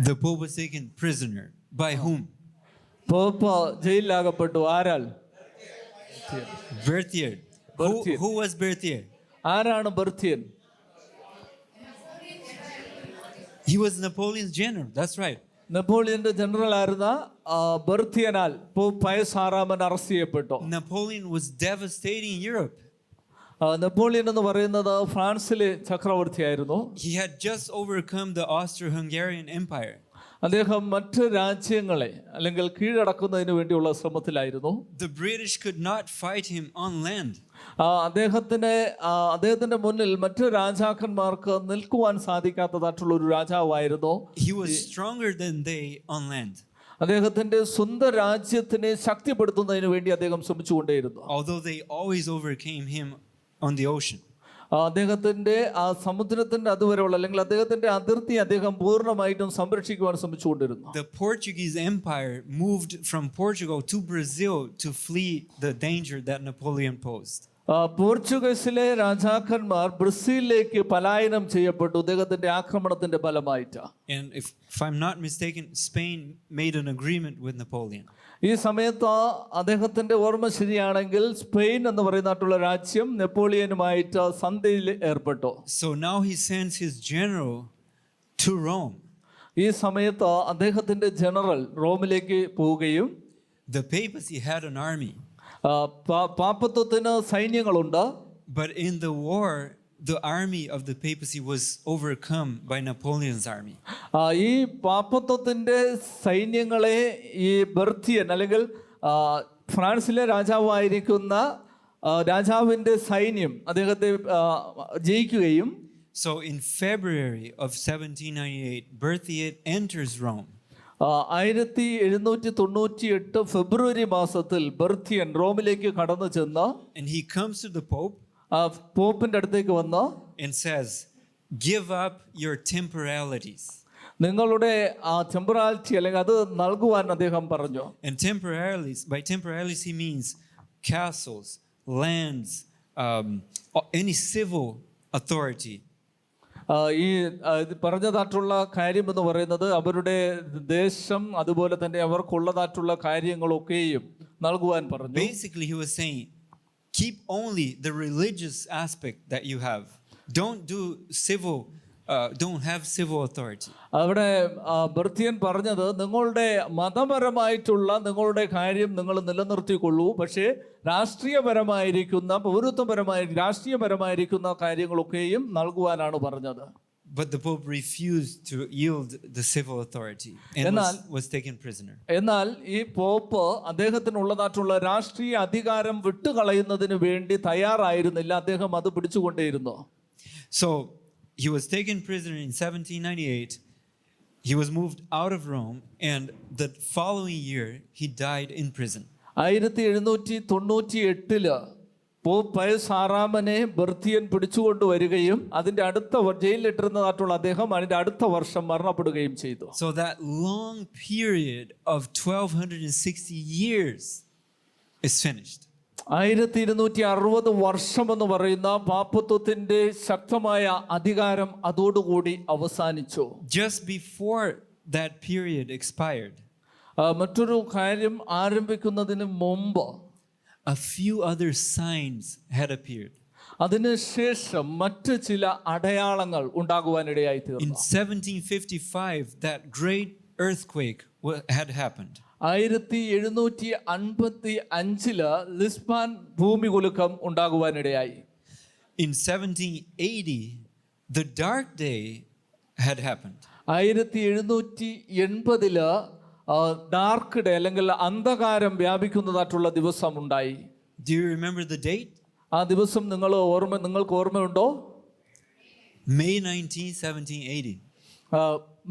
The Pope was taken prisoner. By whom? Pope ജയിലിലാകപ്പെട്ടു. ആരാൽ? Berthier. Who was Berthier? ആരാണ് Berthier? He was Napoleon's general. That's right. നെപ്പോളിയന്റെ ജനറൽ ആയിരുന്ന ബർത്തിയനാൽ പോപ്പ് പയസ് 6 അറസ്റ്റ് ചെയ്യപ്പെട്ടു. Napoleon was devastating Europe. Napoleon എന്ന് പറയുന്നത് ഫ്രാൻസിലെ ചക്രവർത്തിയായിരുന്നു. He had just overcome the Austro-Hungarian Empire. അദ്ദേഹം മറ്റ് രാജ്യങ്ങളെ അല്ലെങ്കിൽ കീഴടക്കുന്നതിന് വേണ്ടിയുള്ള ശ്രമത്തിലായിരുന്നു. The British could not fight him on land. അദ്ദേഹത്തിന്റെ മുന്നിൽ മറ്റ് രാജാക്കന്മാർക്ക് നിൽക്കുവാൻ സാധിക്കാത്തതായിട്ടുള്ള ഒരു രാജാവായിരുന്നു. He was stronger than they on land. അദ്ദേഹത്തിന്റെ സ്വന്തം രാജ്യത്തിനെ ശക്തിപ്പെടുത്തുന്നതിന് വേണ്ടി അദ്ദേഹം ശ്രമിച്ചുകൊണ്ടേയിരുന്നു. Although they always overcame him on the ocean. അദ്ദേഹത്തിന്റെ സമുദ്രത്തിന്റെ അതുവരെയുള്ള അല്ലെങ്കിൽ അദ്ദേഹത്തിന്റെ അതിർത്തി അദ്ദേഹം പൂർണ്ണമായിട്ടും സംരക്ഷിക്കുവാൻ ശ്രമിച്ചുകൊണ്ടിരുന്നു. The Portuguese Empire moved from Portugal to Brazil to flee the danger that Napoleon posed. പോർച്ചുഗീസിലെ രാജാക്കന്മാർ ബ്രസീലിലേക്ക് പലായനം ചെയ്യപ്പെട്ടു അദ്ദേഹത്തിന്റെ ആക്രമണത്തിന്റെ ഫലമായിട്ട്. And if I'm not mistaken, Spain made an agreement with Napoleon. ഈ സമയത്ത് അദ്ദേഹത്തിന്റെ ഓർമ്മ ശരിയാണെങ്കിൽ സ്പെയിൻ എന്ന് പറയുന്നതായിട്ടുള്ള രാജ്യം നെപ്പോളിയനുമായിട്ട് സന്ധിയിൽ ഏർപ്പെട്ടു. So now he sends his general to Rome. ഈ സമയത്ത് അദ്ദേഹത്തിന്റെ ജനറൽ റോമിലേക്ക് പോവുകയും The papacy had an army, പാപ്പത്വത്തിന് സൈന്യങ്ങളുണ്ട്. but in the war, the army of the papacy was overcome by Napoleon's army. ഈ പാപ്പത്വത്തിന്റെ സൈന്യങ്ങളെ ഈ ബെർത്തിയൻ അല്ലെങ്കിൽ ഫ്രാൻസിലെ രാജാവായിരിക്കുന്ന രാജാവിന്റെ സൈന്യം അദ്ദേഹത്തെ ജയിക്കുകയും. So in February of 1798, Berthier enters Rome. 1798 ഫെബ്രുവരി മാസത്തിൽ ബെർത്തിയൻ റോമിലേക്ക് കടന്നു ചെന്ന് And he comes to the Pope പോപ്പിന്റെ അടുത്തേക്ക് വന്ന് and says, "Give up your temporalities." നിങ്ങളുടെ ആ ടെമ്പറാലിറ്റി അല്ലെങ്കിൽ അത് നൽകുവാൻ അദ്ദേഹം പറഞ്ഞു. And temporalities, by temporalities he means castles, lands, any civil authority. ഈ പറഞ്ഞതായിട്ടുള്ള കാര്യം എന്ന് പറയുന്നത് അവരുടെ ദേശം അതുപോലെ തന്നെ അവർക്കുള്ളതായിട്ടുള്ള കാര്യങ്ങളൊക്കെയും നൽകുവാൻ പറഞ്ഞു. Basically he was saying, keep only the religious aspect that you have. Don't have civil authority. അവിടെ ബെർത്തിയൻ പറഞ്ഞത് നിങ്ങളുടെ മതപരമായിട്ടുള്ള നിങ്ങളുടെ കാര്യം നിങ്ങൾ നിലനിർത്തിക്കൊള്ളൂ, പക്ഷേ രാഷ്ട്രീയപരമായിരിക്കുന്ന രാഷ്ട്രീയപരമായിരിക്കുന്ന കാര്യങ്ങളൊക്കെയും നൽകുവാനാണ് പറഞ്ഞത്. But the Pope refused to yield the civil authority and was taken prisoner. എന്നാൽ ഈ പോപ്പ് അദ്ദേഹത്തിനുള്ളതായിട്ടുള്ള രാഷ്ട്രീയ അധികാരം വിട്ടുകളയുന്നതിന് വേണ്ടി തയ്യാറായിരുന്നില്ല. അദ്ദേഹം അത് പിടിച്ചുകൊണ്ടേയിരുന്നു. So he was taken prisoner in 1798. He was moved out of Rome, and the following year he died in prison. 1798 pope Pius ആറാമനെ ബെർത്തിയൻ പിടിച്ചുകൊണ്ടുവരികയും അതിന്റെ അടുത്ത ജയിലിലിട്ടിരുന്നതായിട്ടുള്ള അദ്ദേഹം അതിന്റെ അടുത്ത വർഷം മരണപ്പെടുകയും ചെയ്തു. So that long period of 1260 years is finished. 1260 വർഷം എന്ന് പറയുന്ന പാപ്പത്വത്തിന്റെ ശക്തമായ അധികാരം അതോടുകൂടി അവസാനിച്ചു. Just before that period expired, മറ്റൊരു കാര്യം ആരംഭിക്കുന്നതിന് മുമ്പ് a few other signs had appeared. അതിനുശേഷം മറ്റ് ചില അടയാളങ്ങൾ ഉണ്ടാകുവാനിടയായി തീർന്നു. In 1755, that great earthquake had happened. 1755 ലിസ്ബാൻ ഭൂമികുലുക്കം ഉണ്ടാകുവാനിടയായി. In 1780, the dark day had happened. 1780 dark day അല്ലെങ്കിൽ അന്ധകാരം വ്യാപിക്കുന്നതായിട്ടുള്ള ദിവസം ഉണ്ടായി. Do you remember the date? ആ ദിവസം നിങ്ങൾക്ക് ഓർമ്മയുണ്ടോ? May 19, 1780.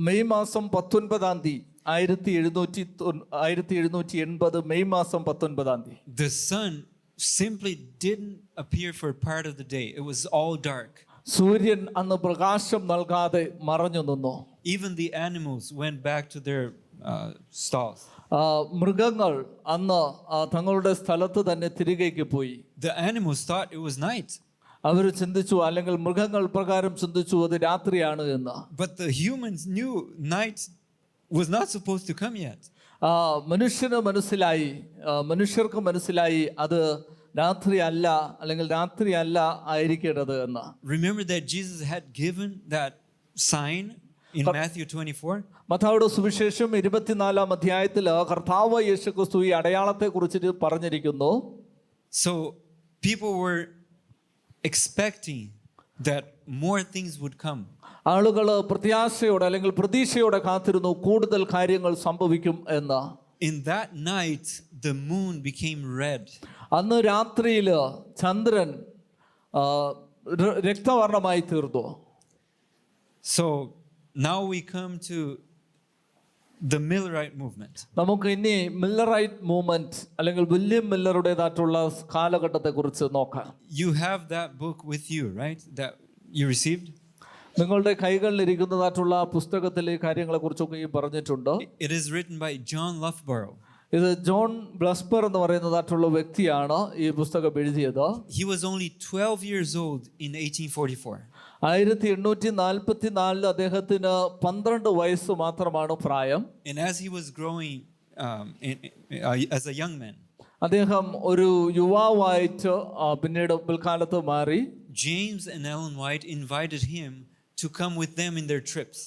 മെയ് മാസം 19 1780 മെയ് മാസം 19. The sun simply didn't appear for part of the day. It was all dark. സൂര്യൻ അന്ന് പ്രകാശം നൽകാതെ മറഞ്ഞു നിന്നു. Even the animals went back to their stalls. മൃഗങ്ങൾ അന്ന് തങ്ങളുടെ സ്ഥലത്ത് തന്നെ തിരികേക്ക് പോയി. The animals thought it was night. അവർ ചിന്തിച്ചു, അല്ലെങ്കിൽ മൃഗങ്ങൾ പ്രകാരം ചിന്തിച്ചു അത് രാത്രിയാണ് എന്ന്. But the humans knew night was not supposed to come yet. മനുഷ്യർക്ക് മനസ്സിലായി അത് രാത്രിയല്ല അല്ലെങ്കിൽ രാത്രിയല്ല ആയിരിക്കേണ്ടത് എന്ന്. Remember that Jesus had given that sign in Matthew 24. മത്തായിയുടെ സുവിശേഷം 24-ാം അധ്യായത്തിൽ കർത്താവ് യേശുക്രിസ്തു ഈ അടയാളത്തെ കുറിച്ച് പറഞ്ഞിരിക്കുന്നു. So people were expecting that more things would come. ആളുകൾ പ്രത്യാശയോടെ അല്ലെങ്കിൽ പ്രതീക്ഷയോടെ കാത്തിരുന്നു കൂടുതൽ കാര്യങ്ങൾ സംഭവിക്കും എന്ന്. In that night the moon became red. അന്ന് രാത്രിയിൽ ചന്ദ്രൻ രക്തവർണ്ണമായി തീർന്നു. So now we come to the Millerite movement. നമുക്ക് ഇനി മില്ലറൈറ്റ് മൂവ്മെന്റ് അല്ലെങ്കിൽ വില്യം മില്ലറുടേതായിട്ടുള്ള കാലഘട്ടത്തെ കുറിച്ച് നോക്കാം. You have that book with you, right? That you received? നിങ്ങളുടെ കൈകളിൽ ഇരിക്കുന്നതായിട്ടുള്ള പുസ്തകത്തിലെ കാര്യങ്ങളെ കുറിച്ചൊക്കെ പറഞ്ഞിട്ടുണ്ട്. It is written by John Loughborough. ഇത് ജോൺ ബ്ലസ്ബർ എന്ന് പറയുന്നതായിട്ടുള്ള വ്യക്തിയാണ് ഈ പുസ്തകം എഴുതിയത്. He was only 12 years old in 1844. 1844 അദ്ദേഹത്തിന് 12 വയസ്സ് മാത്രമാണ് പ്രായം. And as he was growing as a young man, അദ്ദേഹം ഒരു യുവാവായിട്ട് പിന്നീട് പിൽക്കാലത്ത് മാറി. James and Ellen White invited him to come with them in their trips.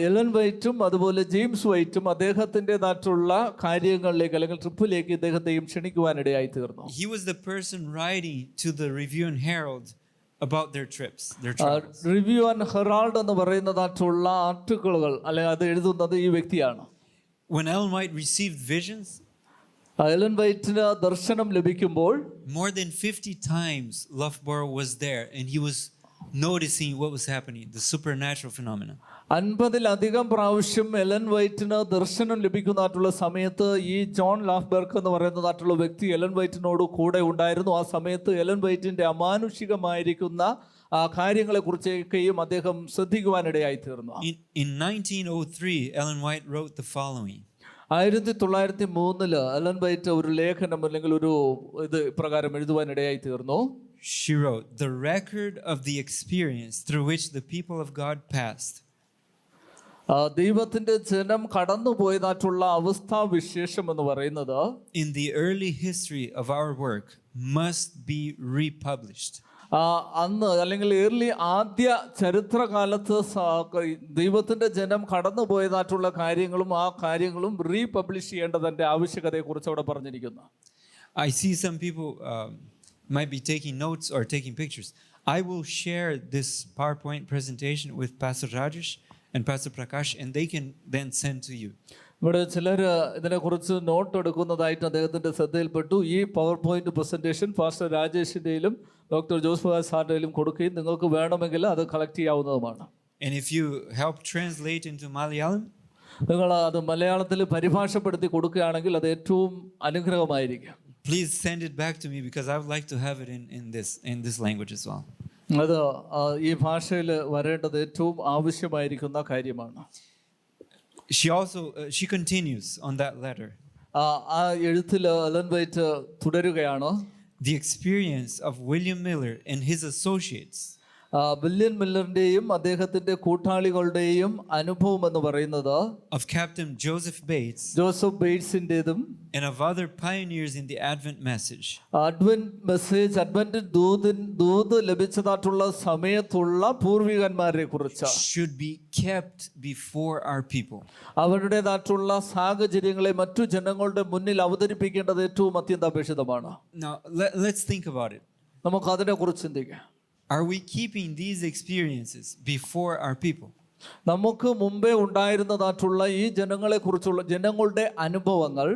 Ellen വൈറ്റും അതുപോലെ ജെയിംസ് വൈറ്റും അദ്ദേഹത്തിൻ്റെതായിട്ടുള്ള കാര്യങ്ങളിലേക്ക് അല്ലെങ്കിൽ ട്രിപ്പിലേക്ക് ഇദ്ദേഹത്തെയും ക്ഷണിക്കുവാനിടയായി തീർന്നു. He was the person writing to the Review and Herald about their trips, their travels. Review and Herald എന്ന് പറയുന്നതായിട്ടുള്ള ആർട്ടിക്കിളുകൾ അല്ലെങ്കിൽ അത് എഴുതുന്നത് ഈ വ്യക്തിയാണ്. When Ellen White received visions, Ellen വൈറ്റിന് ദർശനം ലഭിക്കുമ്പോൾ more than 50 times Loughborough was there and he was noticing what was happening, the supernatural phenomena. 50-ലധികം പ്രാവശ്യം എലൻ വൈറ്റിന് ദർശനം ലഭിക്കുന്നതായിട്ടുള്ള സമയത്ത് ഈ ജോൺ ലാഫ്ബെർഗ് എന്ന് പറയുന്നതായിട്ടുള്ള വ്യക്തി എലൻ വൈറ്റിനോട് കൂടെ ഉണ്ടായിരുന്നു. ആ സമയത്ത് എലൻ വൈറ്റിന്റെ അമാനുഷികമായിരിക്കുന്ന കാര്യങ്ങളെ കുറിച്ചൊക്കെയും അദ്ദേഹം ശ്രദ്ധിക്കുവാനിടയായി തീർന്നു. In 1903, Ellen White wrote the following. 1903 Ellen white ഒരു ലേഖനം അല്ലെങ്കിൽ ഒരു ഇത് പ്രകാരം എഴുതുവാനിടയായി തീർന്നു. She wrote, "The record of the experience through which the people of God passed ദൈവത്തിന്റെ ജനം കടന്നുപോയതായിട്ടുള്ള അവസ്ഥാവിശേഷം എന്ന് പറയുന്നത് in the early history of our work must be republished." അന്ന് അല്ലെങ്കിൽ ആദ്യ ചരിത്രകാലത്ത് ദൈവത്തിന്റെ ജനം കടന്നുപോയതായിട്ടുള്ള കാര്യങ്ങളും ആ കാര്യങ്ങളും റീപബ്ലിഷ് ചെയ്യേണ്ടതിന്റെ ആവശ്യകതയെ കുറിച്ച് അവിടെ പറഞ്ഞിരിക്കുന്നു. I see some people might be taking notes or taking pictures. I will share this PowerPoint presentation with Pastor Rajesh and Pastor Prakash and they can then send to you. ഇവിടെ ചിലർ ഇതിനെക്കുറിച്ച് നോട്ട് എടുക്കുന്നതായിട്ട് അദ്ദേഹത്തിന്റെ ശ്രദ്ധയിൽപ്പെട്ടു. ഈ പവർ പോയിന്റ് പ്രസന്റേഷൻ പാസ്റ്റർ രാജേഷിൻ്റെയിലും ഡോക്ടർ ജോസ് പ്രകാശ് സാറിൻ്റെയിലും കൊടുക്കുകയും നിങ്ങൾക്ക് വേണമെങ്കിൽ അത് കളക്ട് ചെയ്യാവുന്നതുമാണ്. And if you help translate into Malayalam, നിങ്ങൾ അത് മലയാളത്തിൽ പരിഭാഷപ്പെടുത്തി കൊടുക്കുകയാണെങ്കിൽ അത് ഏറ്റവും അനുഗ്രഹമായിരിക്കും. please send it back to me because I would like to have it in this language as well. അത് ഈ ഭാഷയിൽ വരേണ്ടത് ഏറ്റവും ആവശ്യമായിരിക്കുന്ന കാര്യമാണ്. She continues on that letter. ആ എഴുത്തിൽ എലൻ വൈറ്റ് തുടരുകയാണ്. The experience of William Miller and his associates William മില്ലറിന്റെയും അദ്ദേഹത്തിന്റെ കൂട്ടാളികളുടെയും അനുഭവം എന്ന് പറയുന്നത് of Captain Joseph Bates Joseph ബേറ്റ്സിന്റേതും and of other pioneers in the Advent message advent ദൂത് ലഭിച്ചതായിട്ടുള്ള സമയത്തുള്ള പൂർവികന്മാരെ കുറിച്ച് should be kept before our people. അവരുടേതായിട്ടുള്ള സാഹചര്യങ്ങളെ മറ്റു ജനങ്ങളുടെ മുന്നിൽ അവതരിപ്പിക്കേണ്ടത് ഏറ്റവും അത്യന്താപേക്ഷിതമാണ്. Now let's think about it. നമുക്ക് അതിനെ കുറിച്ച് ചിന്തിക്കാം. Are we keeping these experiences before our people? നമുക്ക് മുമ്പേ ഉണ്ടായിരുന്നതായിട്ടുള്ള ഈ ജനങ്ങളെ കുറിച്ചുള്ള ജനങ്ങളുടെ അനുഭവങ്ങൾ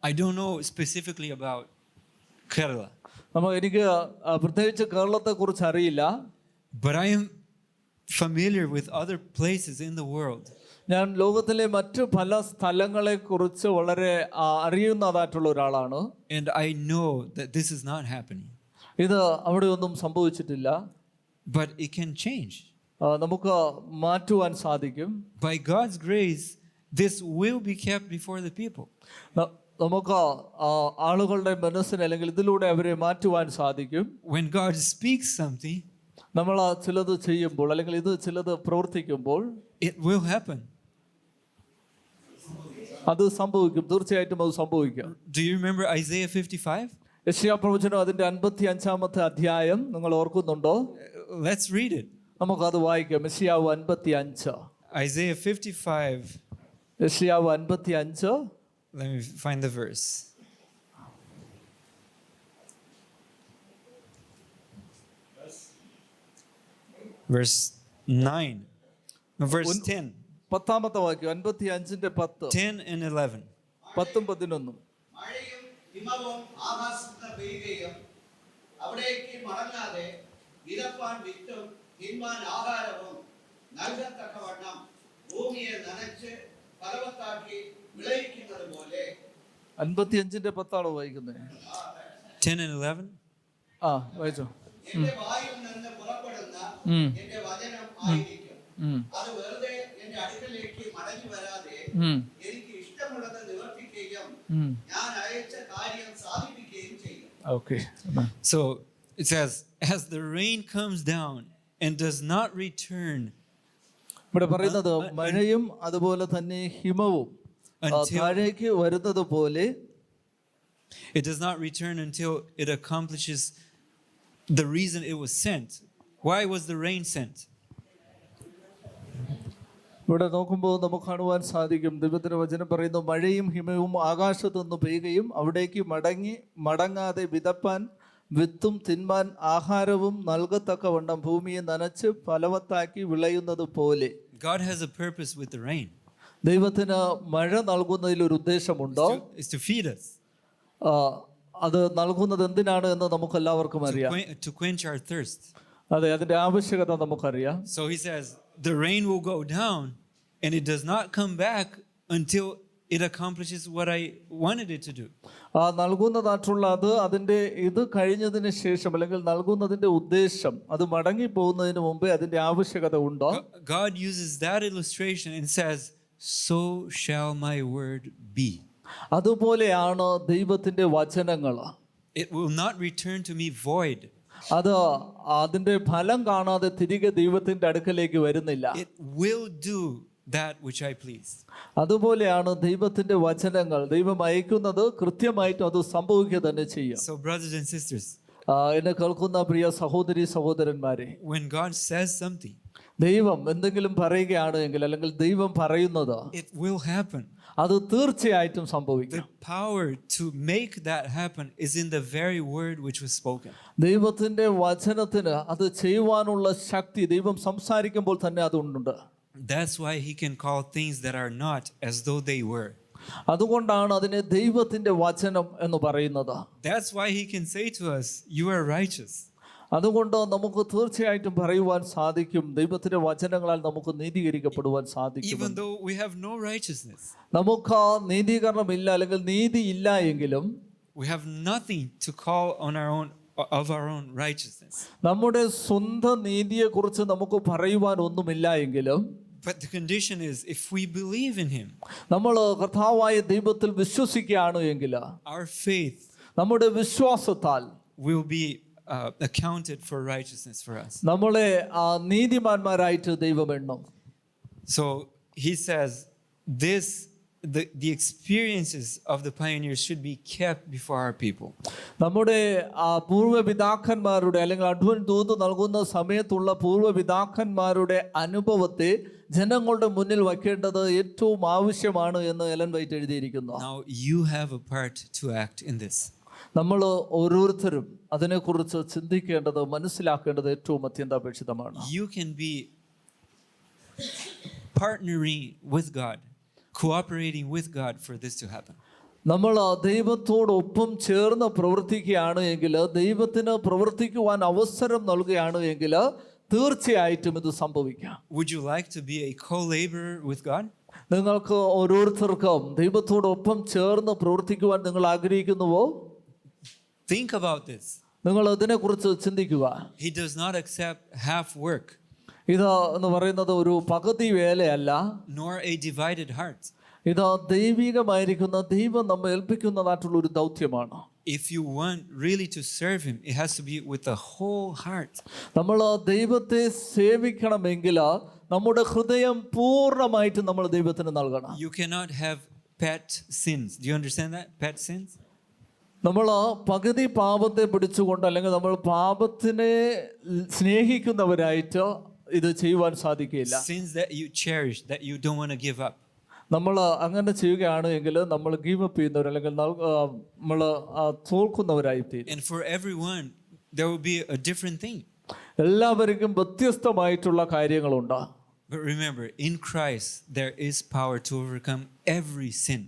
I don't know specifically about Kerala. എനിക്ക് പ്രത്യേകിച്ച് കേരളത്തെ കുറിച്ച് അറിയില്ല. But I am familiar with other places in the world. ഞാൻ ലോകത്തിലെ മറ്റു പല സ്ഥലങ്ങളെ കുറിച്ച് വളരെ അറിയുന്നതായിട്ടുള്ള ഒരാളാണ്. And I know that this is not happening. ഇത് അവിടെ ഒന്നും സംഭവിച്ചിട്ടില്ല. But it can change. നമുക്ക് മാറ്റുവാൻ സാധിക്കും. By God's grace, this will be kept before the people. നമുക്ക് ആളുകളുടെ മനസ്സിന് അല്ലെങ്കിൽ ഇതിലൂടെ അവരെ മാറ്റുവാൻ സാധിക്കും. When God speaks something, നമ്മൾ ചിലത് ചെയ്യുമ്പോൾ അല്ലെങ്കിൽ ഇത് ചിലത് പ്രവർത്തിക്കുമ്പോൾ it will happen. അത് സംഭവിക്കും, തീർച്ചയായിട്ടും അത് സംഭവിക്കും. Do you remember Isaiah 55? യെശയ്യാ പ്രവചനം അതിന്റെ 55-ാമത്തെ അധ്യായം നിങ്ങൾ ഓർക്കുന്നുണ്ടോ? Let's read it. നമുക്കത് വായിക്കാം. യെശയ്യാവ് 55. Isaiah 55. യെശയ്യാവ് 55. Let me find the verse. Verse 9. No, verse 10. 10-ാമത്തെ വാക്യം 55-ന്റെ 10. 10 and 11. 10-ഉം 11-ഉം. മഴയും ഹിമവും ആകാശത്ത് പെയ്യുകയും അവിടേക്ക് മടങ്ങാതെ വിതപ്പാൻ വിത്തും തിന്മാൻ ആഹാരവും നൽകത്തക്കവണ്ണം ഭൂമിയെ നനച്ച് ഫലവത്താക്കി വിളയിക്കുന്നത് പോലെ 55-ന്റെ 10 വായിക്കുന്നത്. 10 and 11. വായിച്ചോ. എന്റെ വായിൽ നിന്ന് പുറപ്പെടുന്ന എന്റെ വചനം ആയിരിക്കും. അത് വെറുതെ എന്റെ അടുക്കലേക്ക് മടങ്ങി വരാതെ എനിക്ക് ഇഷ്ടമുള്ളത് നിവർത്തിക്കുകയും ഞാൻ അയച്ച കാര്യം സാധിപ്പിക്കുകയും ചെയ്യും. Okay. So it says, as the rain comes down and does not return ഇവിടെ പറയുന്നത് മഴയും അതുപോലെ തന്നെ ഹിമവും താഴേക്ക് വരുന്നത് പോലെ it does not return until it accomplishes the reason it was sent. Why was the rain sent? ഇവിടെ നോക്കുമ്പോൾ നമുക്ക് കാണുവാൻ സാധിക്കും, ദൈവത്തിന്റെ വചനം പറയുന്നു, മഴയും ഹിമവും ആകാശത്തു നിന്ന് പെയ്യുകയും അവിടേക്ക് മടങ്ങാതെ വിതപ്പാൻ വിത്തും തിന്മാൻ ആഹാരവും നൽകത്തക്കവണ്ണം ഭൂമിയെ നനച്ച് ഫലവത്താക്കി വിളയുന്നത് പോലെ. God has a purpose with the rain. ദൈവത്തിന് മഴ നൽകുന്നതിൽ ഒരു ഉദ്ദേശമുണ്ടോ? It's to feed us. അത് നൽകുന്നത് എന്തിനാണ് എന്ന് നമുക്ക് എല്ലാവർക്കും അറിയാം. To quench our thirst. അതെ, അതിന്റെ ആവശ്യകത നമുക്കറിയാം. So he says the rain will go down and it does not come back until it accomplishes what I wanted it to do. നൽകുന്നതായിട്ടുള്ള അത് അതിന്റെ ഇത് കഴിഞ്ഞതിന് ശേഷം അല്ലെങ്കിൽ നൽകുന്നതിന്റെ ഉദ്ദേശം അത് മടങ്ങി പോകുന്നതിന് മുമ്പേ അതിന്റെ ആവശ്യകത ഉണ്ടോ? God uses that illustration and says, so shall my word be. അതുപോലെയാണ് ദൈവത്തിന്റെ വചനങ്ങൾ. It will not return to me void. അത് അതിന്റെ ഫലം കാണാതെ തിരികെ ദൈവത്തിന്റെ അടുക്കലേക്ക് വരുന്നില്ല. It will do that which I please. അതുപോലെയാണ് ദൈവത്തിന്റെ വചനങ്ങൾ. ദൈവം അയക്കുന്നത് കൃത്യമായിട്ട് അത് സംഭവിക്കുക തന്നെ ചെയ്യും. So brothers and sisters, എന്നെ കേൾക്കുന്ന പ്രിയ സഹോദരി സഹോദരന്മാരെ, when God says something, ദൈവം എന്തെങ്കിലും പറയുകയാണ് എങ്കിൽ അല്ലെങ്കിൽ ദൈവം പറയുന്നത് it will happen. അത് തീർച്ചയായിട്ടും സംഭവിക്കും. The power to make that happen is in the very word which was spoken. ദൈവത്തിന്റെ വചനത്തിന് അത് ചെയ്യുവാനുള്ള ശക്തി ദൈവം സംസാരിക്കുമ്പോൾ തന്നെ അതുണ്ട്. That's why he can call things that are not as though they were. അതുകൊണ്ടാണ് അതിനെ ദൈവത്തിന്റെ വചനം എന്ന് പറയുന്നത്. That's why he can say to us, you are righteous. അതുകൊണ്ട് നമുക്ക് തീർച്ചയായിട്ടും പറയുവാൻ സാധിക്കും, ദൈവത്തിന്റെ വചനങ്ങളാൽ നമുക്ക് നീതീകരിക്കപ്പെടുവാൻ സാധിക്കും. Even though we have no righteousness, നമുക്ക് നീതീകരണമില്ല അല്ലെങ്കിൽ നീതി ഇല്ല എങ്കിലും, we have nothing to call on our own of our own righteousness. നമ്മുടെ സ്വന്തം നീതിയെ കുറിച്ച് നമുക്ക് പറയുവാൻ ഒന്നുമില്ല എങ്കിലും, but the condition is if we believe in him, നമ്മൾ കർത്താവായ ദൈവത്തിൽ വിശ്വസിക്കുകയാണ് എങ്കിൽ, our faith നമ്മുടെ വിശ്വാസത്താൽ will be accounted for righteousness for us. നമ്മളെ നീതിമാന്മാരായിട്ട് ദൈവം എണ്ണും. So he says this, the experiences of the pioneers should be kept before our people. നമ്മുടെ പൂർവ്വപിതാക്കന്മാരുടെ അല്ലെങ്കിൽ അഡ്വന്റ് ദൂത് നൽകുന്ന സമയത്തുള്ള പൂർവ്വപിതാക്കന്മാരുടെ അനുഭവത്തെ ജനങ്ങളുടെ മുന്നിൽ വയ്ക്കേണ്ടത് ഏറ്റവും ആവശ്യമാണ് എന്ന് എലൻ വൈറ്റ് എഴുതിയിരിക്കുന്നു. Now you have a part to act in this. നമ്മൾ ഓരോരുത്തരും അതിനെക്കുറിച്ച് ചിന്തിക്കേണ്ടത് മനസ്സിലാക്കേണ്ടത് ഏറ്റവും അത്യന്താപേക്ഷിതമാണ്. You can be partnering with God, cooperating with God for this to happen. നമ്മൾ ദൈവത്തോടൊപ്പം ചേർന്ന് പ്രവർത്തിക്കുകയാണ് എങ്കിൽ, ദൈവത്തിന് പ്രവർത്തിക്കുവാൻ അവസരം നൽകുകയാണ് എങ്കിൽ തീർച്ചയായിട്ടും ഇത് സംഭവിക്കാം. Would you like to be a co-laborer with God? നിങ്ങൾക്ക് ഓരോരുത്തർക്കും ദൈവത്തോടൊപ്പം ചേർന്ന് പ്രവർത്തിക്കുവാൻ നിങ്ങൾ ആഗ്രഹിക്കുന്നുവോ? Think about this. നിങ്ങൾ ഇതിനെക്കുറിച്ച് ചിന്തിക്കുക. He does not accept half work, ഇത് എന്ന് പറയുന്നത് ഒരു പകുതി വേലയല്ല, nor a divided heart. ഇത് ദൈവികമായിരിക്കുന്ന ദൈവം നമ്മെ ഏൽപ്പിക്കുന്നതായിട്ടുള്ള ഒരു ദൗത്യമാണ്. If you want really to serve him, it has to be with the whole heart. നമ്മൾ ദൈവത്തെ സേവിക്കണമെങ്കിൽ നമ്മുടെ ഹൃദയം പൂർണ്ണമായിട്ട് നമ്മൾ ദൈവത്തിന് നൽകണം. You cannot have pet sins. Do you understand that? Pet sins? നമ്മൾ പകുതി പാപത്തെ പിടിച്ചുകൊണ്ട് അല്ലെങ്കിൽ നമ്മൾ പാപത്തിനെ സ്നേഹിക്കുന്നവരായിട്ട് ഇത് ചെയ്യുവാൻ സാധിക്കില്ല. Sins that you cherish, that you don't want to give up. നമ്മൾ അങ്ങനെ ചെയ്യുകയാണ് എങ്കിൽ നമ്മൾ ഗീവ് അപ്പ് ചെയ്യുന്നവർ അല്ലെങ്കിൽ നമ്മൾ തോൽക്കുന്നവരായി തീരും. And for everyone, there will be a different thing. എല്ലാവർക്കും വ്യത്യസ്തമായിട്ടുള്ള കാര്യങ്ങളുണ്ട്. But remember, in Christ, there is power to overcome every sin.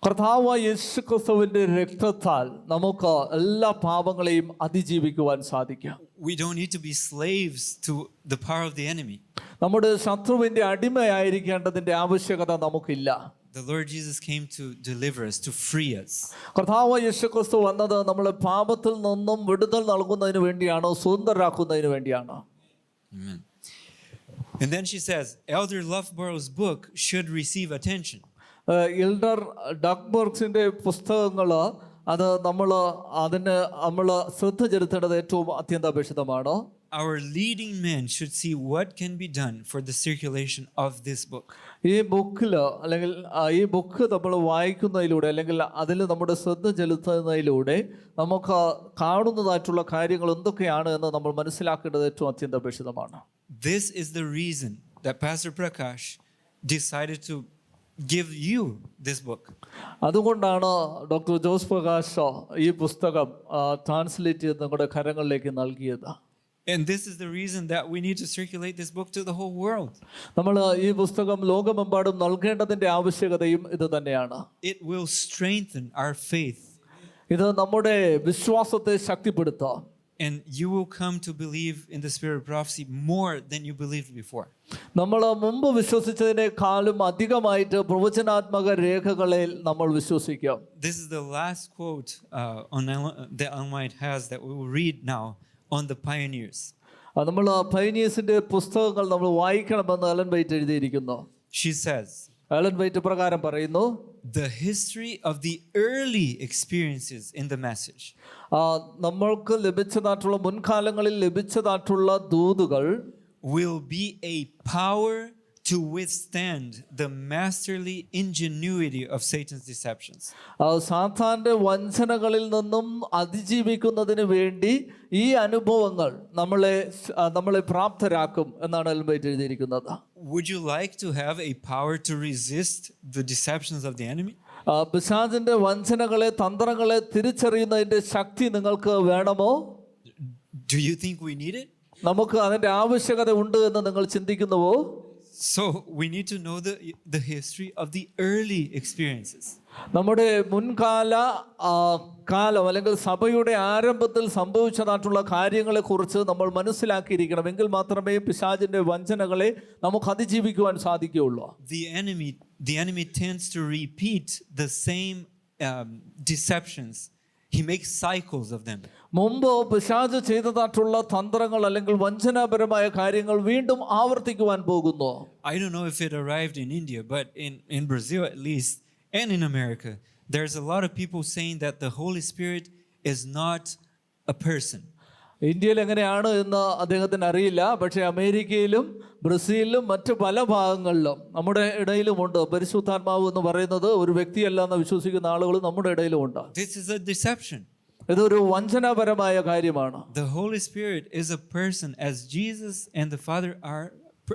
കർത്താവായ യേശുക്രിസ്തുവിന്റെ രക്തത്താൽ നമുക്ക് എല്ലാ പാപങ്ങളെയും അതിജീവിക്കുവാൻ സാധിക്കും. We don't need to be slaves to the power of the enemy. നമ്മുടെ ശത്രുവിന്റെ അടിമയായിരിക്കേണ്ടതിന്റെ ആവശ്യകത നമുക്കില്ല. The Lord Jesus came to deliver us, to free us. കർത്താവായ യേശുക്രിസ്തു വന്നത് നമ്മളെ പാപത്തിൽ നിന്നും വിടുതൽ നൽകുന്നതിന് വേണ്ടിയാണ്, സ്വതന്ത്രരാക്കുന്നതിന് വേണ്ടിയാണ്. Amen. And then she says, Elder Loughborough's book should receive attention. Elder ഡഗ്ബർഗ്സിന്റെ പുസ്തകങ്ങൾ അത് അതിന് നമ്മൾ ശ്രദ്ധ ചെലുത്തേണ്ടത് ഏറ്റവും അത്യന്താപേക്ഷിതമാണ്. Our leading men should see what can be done for the circulation of this book. ഈ ബുക്കിൽ അല്ലെങ്കിൽ ഈ ബുക്ക് നമ്മൾ വായിക്കുന്നതിലൂടെ അല്ലെങ്കിൽ അതിൽ നമ്മുടെ ശ്രദ്ധ ചെലുത്തുന്നതിലൂടെ നമുക്ക് കാണുന്നതായിട്ടുള്ള കാര്യങ്ങൾ എന്തൊക്കെയാണ് എന്ന് നമ്മൾ മനസ്സിലാക്കേണ്ടത് ഏറ്റവും അത്യന്താപേക്ഷിതമാണ്. This is the reason that Pastor Prakash decided to give you this book. അതുകൊണ്ടാണ് ഡോക്ടർ ജോസ് പ്രകാശ് ഈ പുസ്തകം ട്രാൻസ്ലേറ്റ് ചെയ്ത് നമ്മുടെ കരങ്ങളിലേക്ക് നൽകിയത്. And this is the reason that we need to circulate this book to the whole world. നമ്മൾ ഈ പുസ്തകം ലോകമെമ്പാടും നൽകേണ്ടതിന്റെ ആവശ്യകതയും ഇത് തന്നെയാണ്. It will strengthen our faith. ഇത് നമ്മുടെ വിശ്വാസത്തെ ശക്തിപ്പെടുത്താം. And you will come to believe in the spirit of prophecy more than you believed before. നമ്മൾ മുമ്പ് വിശ്വസിച്ചതിനേക്കാളും അധികമായിട്ട് പ്രവചനാത്മക രേഖകളിൽ നമ്മൾ വിശ്വസിക്കാം. This is the last quote that Ellen White has that we will read now on the pioneers. നമ്മൾ പയനിയേഴ്സിന്റെ പുസ്തകങ്ങൾ നമ്മൾ വായിക്കണമെന്ന് എലൻ വൈറ്റ് എഴുതിയിരിക്കുന്നു. She says, എലൻ വൈറ്റ് പ്രകാരം പറയുന്നു, the history of the early experiences in the message നമ്മൾക്ക് ലഭിച്ചതായിട്ടുള്ള മുൻകാലങ്ങളിൽ ലഭിച്ചതായിട്ടുള്ള ദൂതുകൾ will be a power to withstand the masterly ingenuity of Satan's deceptions. സാത്താന്റെ വഞ്ചനകളിൽ നിന്നും അതിജീവിക്കുന്നതിന് വേണ്ടി ഈ അനുഭവങ്ങൾ നമ്മളെ പ്രാപ്തരാക്കും എന്നാണ് എലൻ വൈറ്റ് എഴുതിയിരിക്കുന്നത്. Would you like to have a power to resist the deceptions of the enemy? പിശാചിന്റെ വഞ്ചനകളെ തന്ത്രങ്ങളെ തിരിച്ചറിയുന്നതിന്റെ ശക്തി നിങ്ങൾക്ക് വേണമോ? Do you think we need it? നമുക്ക് അതിന്റെ ആവശ്യകത ഉണ്ട് എന്ന് നിങ്ങൾ ചിന്തിക്കുന്നുവോ? So we need to know the history of the early experiences. നമ്മുടെ മുൻകാല കാലം അല്ലെങ്കിൽ സഭയുടെ ആരംഭത്തിൽ സംഭവിച്ചതായിട്ടുള്ള കാര്യങ്ങളെ കുറിച്ച് നമ്മൾ മനസ്സിലാക്കിയിരിക്കണം. എങ്കിൽ മാത്രമേ പിശാചിന്റെ വഞ്ചനകളെ നമുക്ക് അതിജീവിക്കുവാൻ സാധിക്കുകയുള്ളൂ. The enemy tends to repeat the same deceptions. He makes cycles of them. മുമ്പ് പിശാച് ചെയ്തതായിട്ടുള്ള തന്ത്രങ്ങൾ അല്ലെങ്കിൽ വഞ്ചനാപരമായ കാര്യങ്ങൾ വീണ്ടും ആവർത്തിക്കുവാൻ പോകുന്നു. I don't know if it arrived in India, but in Brazil at least, and in America, there's a lot of people saying that the Holy Spirit is not a person. ഇന്ത്യയിൽ എങ്ങനെയാണ് എന്ന് അദ്ദേഹത്തിന് അറിയില്ല. പക്ഷേ അമേരിക്കയിലും ബ്രസീലിലും മറ്റ് പല ഭാഗങ്ങളിലും നമ്മുടെ ഇടയിലുമുണ്ട്. പരിശുദ്ധാത്മാവ് എന്ന് പറയുന്നത് ഒരു വ്യക്തിയല്ല എന്ന് വിശ്വസിക്കുന്ന ആളുകൾ നമ്മുടെ ഇടയിലുമുണ്ട്. This is a deception. ഇതൊരു വഞ്ചനാപരമായ കാര്യമാണ്. The Holy Spirit is a person as Jesus and the Father are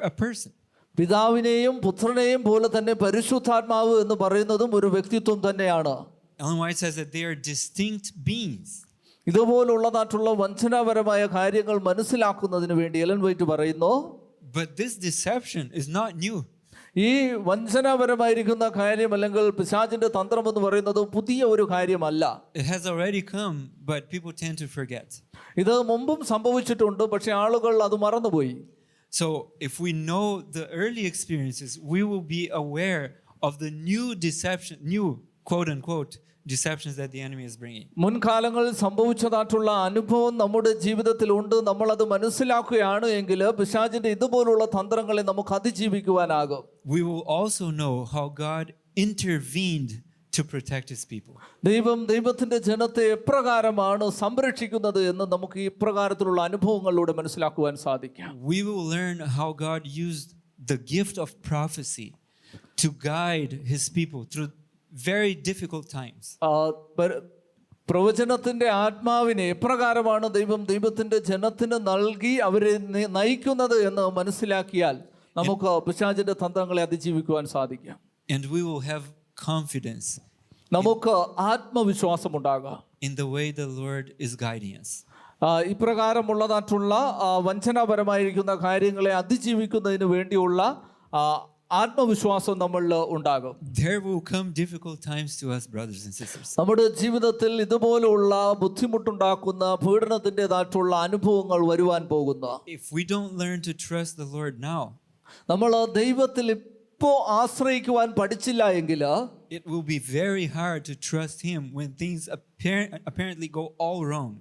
a person. പിതാവിനെയും പുത്രനെയും പോലെ തന്നെ പരിശുദ്ധാത്മാവ് എന്ന് പറയുന്നതും ഒരു വ്യക്തിത്വം തന്നെയാണ്. Ellen White says that they are distinct beings. ഇതുപോലുള്ളതായിട്ടുള്ള വഞ്ചനാപരമായ കാര്യങ്ങൾ മനസ്സിലാക്കുന്നതിന് വേണ്ടി എലൻ വൈറ്റ് പറയുന്നു, but this deception is not new. ഈ വഞ്ചനാപരമായിരിക്കുന്ന കാര്യം അല്ലെങ്കിൽ പിശാചിന്റെ തന്ത്രം എന്ന് പറയുന്നത് പുതിയ ഒരു കാര്യമല്ല. It has already come, but people tend to forget. ഇത് മുമ്പും സംഭവിച്ചിട്ടുണ്ട്, പക്ഷെ ആളുകൾ അത് മറന്നുപോയി. So if we know the early experiences, we will be aware of the new deception, new quote unquote deceptions that the enemy is bringing. മുൻകാലങ്ങളിൽ സംഭവിച്ചതായിട്ടുള്ള അനുഭവം നമ്മുടെ ജീവിതത്തിലുണ്ട്. നമ്മൾ അത് മനസ്സിലാക്കുകയാണ് എങ്കിൽ പിശാചിന്റെ ഇതുപോലുള്ള തന്ത്രങ്ങളെ നമുക്ക് അതിജീവിക്കുവാനാകും. We will also know how God intervened to protect his people. ദൈവത്തിന്റെ ജനത്തെ എപ്രകാരമാണ് സംരക്ഷിക്കുന്നത് എന്ന് നമുക്ക് ഈ പ്രകാരത്തിലുള്ള അനുഭവങ്ങളിലൂടെ മനസ്സിലാക്കുവാൻ സാധിക്കും. We will learn how God used the gift of prophecy to guide his people through very difficult times. പ്രവചനത്തിന്റെ ആത്മാവിനെ എപ്രകാരമാണ് ദൈവത്തിന്റെ ജനത്തിന് നൽകി അവരെ നയിക്കുന്നത് എന്ന് മനസ്സിലാക്കിയാൽ നമുക്ക് പിശാചിന്റെ തന്ത്രങ്ങളെ അതിജീവിക്കുവാൻ സാധിക്കും. And we will have confidence. നമുക്ക് ആത്മവിശ്വാസം ഉണ്ടാകാം in the way the Lord is guiding us. ഇപ്രകാരമുള്ളതായിട്ടുള്ള വഞ്ചനാപരമായിരിക്കുന്ന കാര്യങ്ങളെ അതിജീവിക്കുന്നതിന് വേണ്ടിയുള്ള ആത്മവിശ്വാസം നമ്മളിൽ ഉണ്ടാകും. There will come difficult times to us, brothers and sisters. നമ്മുടെ ജീവിതത്തിൽ ഇതുപോലുള്ള ബുദ്ധിമുട്ടുണ്ടാക്കുന്ന പീഡനത്തിൻ്റെതായിട്ടുള്ള അനുഭവങ്ങൾ വരുവാൻ പോകുന്നു. If we don't learn to trust the Lord now, നമ്മൾ ദൈവത്തിൽ ഇപ്പോൾ ആശ്രയിക്കുവാൻ പഠിച്ചില്ല എങ്കിൽ it will be very hard to trust him when things apparently go all wrong.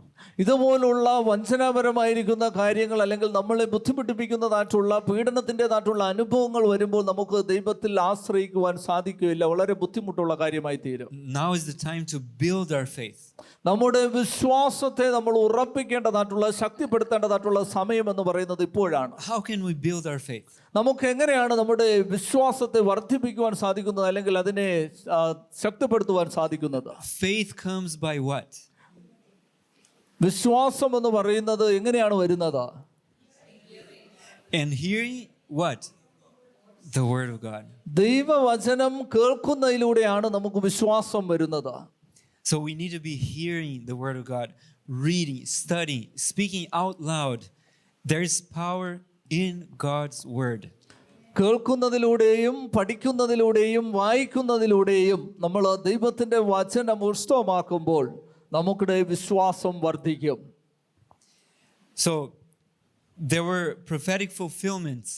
ഇതുപോലുള്ള വഞ്ചനാപരമായിരിക്കുന്ന കാര്യങ്ങൾ അല്ലെങ്കിൽ നമ്മളെ ബുദ്ധിമുട്ടിപ്പിക്കുന്നതായിട്ടുള്ള പീഡനത്തിൻ്റെതായിട്ടുള്ള അനുഭവങ്ങൾ വരുമ്പോൾ നമുക്ക് ദൈവത്തിൽ ആശ്രയിക്കുവാൻ സാധിക്കുകയില്ല. വളരെ ബുദ്ധിമുട്ടുള്ള കാര്യമായി തീരും. Now is the time to build our faith. നമ്മുടെ വിശ്വാസത്തെ നമ്മൾ ഉറപ്പിക്കേണ്ടതായിട്ടുള്ള ശക്തിപ്പെടുത്തേണ്ടതായിട്ടുള്ള സമയം എന്ന് പറയുന്നത് ഇപ്പോഴാണ്. How can we build our faith? നമുക്ക് എങ്ങനെയാണ് നമ്മുടെ വിശ്വാസത്തെ വർദ്ധിപ്പിക്കുവാൻ സാധിക്കുന്നത് അല്ലെങ്കിൽ അതിനെ ശക്തിപ്പെടുത്തുവാൻ സാധിക്കുന്നത്? Faith comes by what? വിശ്വാസം എന്ന് പറയുന്നത് എങ്ങനെയാണ് വരുന്നത്? And hearing what? the word of God. ദൈവവചനം കേൾക്കുന്നതിലൂടെയാണ് നമുക്ക് വിശ്വാസം വരുന്നത്. So we need to be hearing the word of God, reading, studying, speaking out loud. There is power in God's word. കേൾക്കുന്നതിലൂടെയും പഠിക്കുന്നതിലൂടെയും വായിക്കുന്നതിലൂടെയും നമ്മൾ ദൈവത്തിൻ്റെ വചനം ഉത്സവമാക്കുമ്പോൾ നമുക്കിടെ വിശ്വാസം വർദ്ധിക്കും. So there were prophetic fulfillments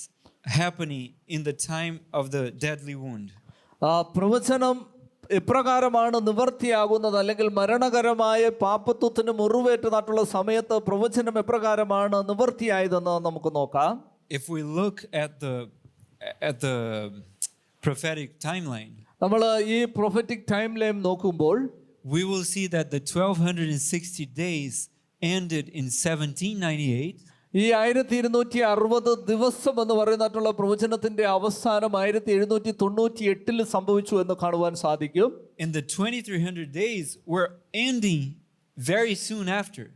happening in the time of the deadly wound. പ്രവചനം എപ്രകാരമാണ് നിവർത്തിയാകുന്നത്, അല്ലെങ്കിൽ മരണകരമായ പാപത്വത്തിന് മുറിവേറ്റതായിട്ടുള്ള സമയത്ത് പ്രവചനം എപ്രകാരമാണ് നിവർത്തിയായതെന്ന് നമുക്ക് നോക്കാം. If we look at the prophetic timeline, നമ്മൾ ഈ പ്രൊഫറ്റിക് ടൈം ലൈൻ നോക്കുമ്പോൾ we will see that the 1260 days ended in 1798. ഈ 1260 ദിവസം എന്ന് പറയുന്നതായിട്ടുള്ള പ്രവചനത്തിന്റെ അവസാനം 1798 സംഭവിച്ചു എന്ന് കാണുവാൻ സാധിക്കും. And the 2300 days were ending very soon after.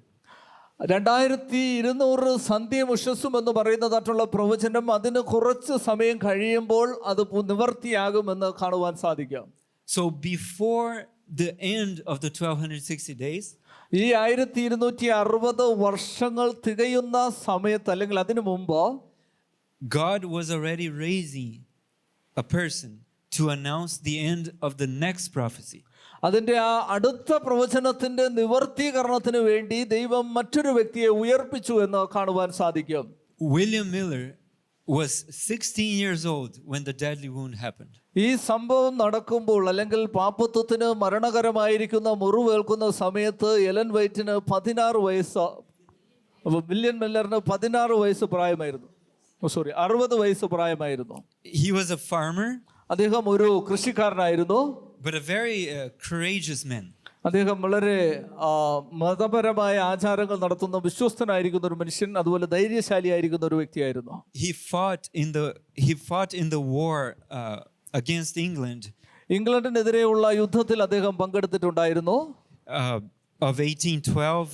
2200 സന്ധ്യയും ഉഷസ്സും എന്ന് പറയുന്നതായിട്ടുള്ള പ്രവചനം അതിന് കുറച്ച് സമയം കഴിയുമ്പോൾ അത് നിവർത്തിയാകുമെന്ന് കാണുവാൻ സാധിക്കും. So before the end of the 1260 days, ഈ 1260 വർഷങ്ങൾ തികയുന്ന സമയത്ത് അല്ലെങ്കിൽ അതിനു മുമ്പ് God was already raising a person to announce the end of the next prophecy. അതിൻ്റെ ആ അടുത്ത പ്രവചനത്തിന്റെ നിവർത്തീകരണത്തിന് വേണ്ടി ദൈവം മറ്റൊരു വ്യക്തിയെ ഉയർപ്പിച്ചു എന്ന് കാണുവാൻ സാധിക്കും. William Miller was 16 years old when the deadly wound happened. ഈ സംഭവം നടക്കുമ്പോൾ അല്ലെങ്കിൽ പാപത്വത്തിന് മരണകരമായിരിക്കുന്ന മുറിവേൽക്കുന്ന സമയത്ത് എലൻ വൈറ്റിന് 16 വയസ്സ്, വില്യം മില്ലറിന് 16 വയസ്സ് പ്രായമായിരുന്നു. 60 വയസ്സ് പ്രായമായിരുന്നു. He was a farmer, അദ്ദേഹം ഒരു കൃഷിക്കാരനായിരുന്നു. but a very courageous man. അദ്ദേഹം വളരെ മതപരമായ ആചാരങ്ങൾ നടത്തുന്ന വിശ്വസ്തനായിരിക്കുന്ന ഒരു മനുഷ്യൻ, അതുപോലെ ധൈര്യശാലിയായിരിക്കുന്ന ഒരു വ്യക്തിയായിരുന്നു. He fought in the war against England ഇംഗ്ലണ്ടിനെതിരെയുള്ള യുദ്ധത്തിൽ അദ്ദേഹം പങ്കെടുത്തിട്ടുണ്ടായിരുന്നു. Of 1812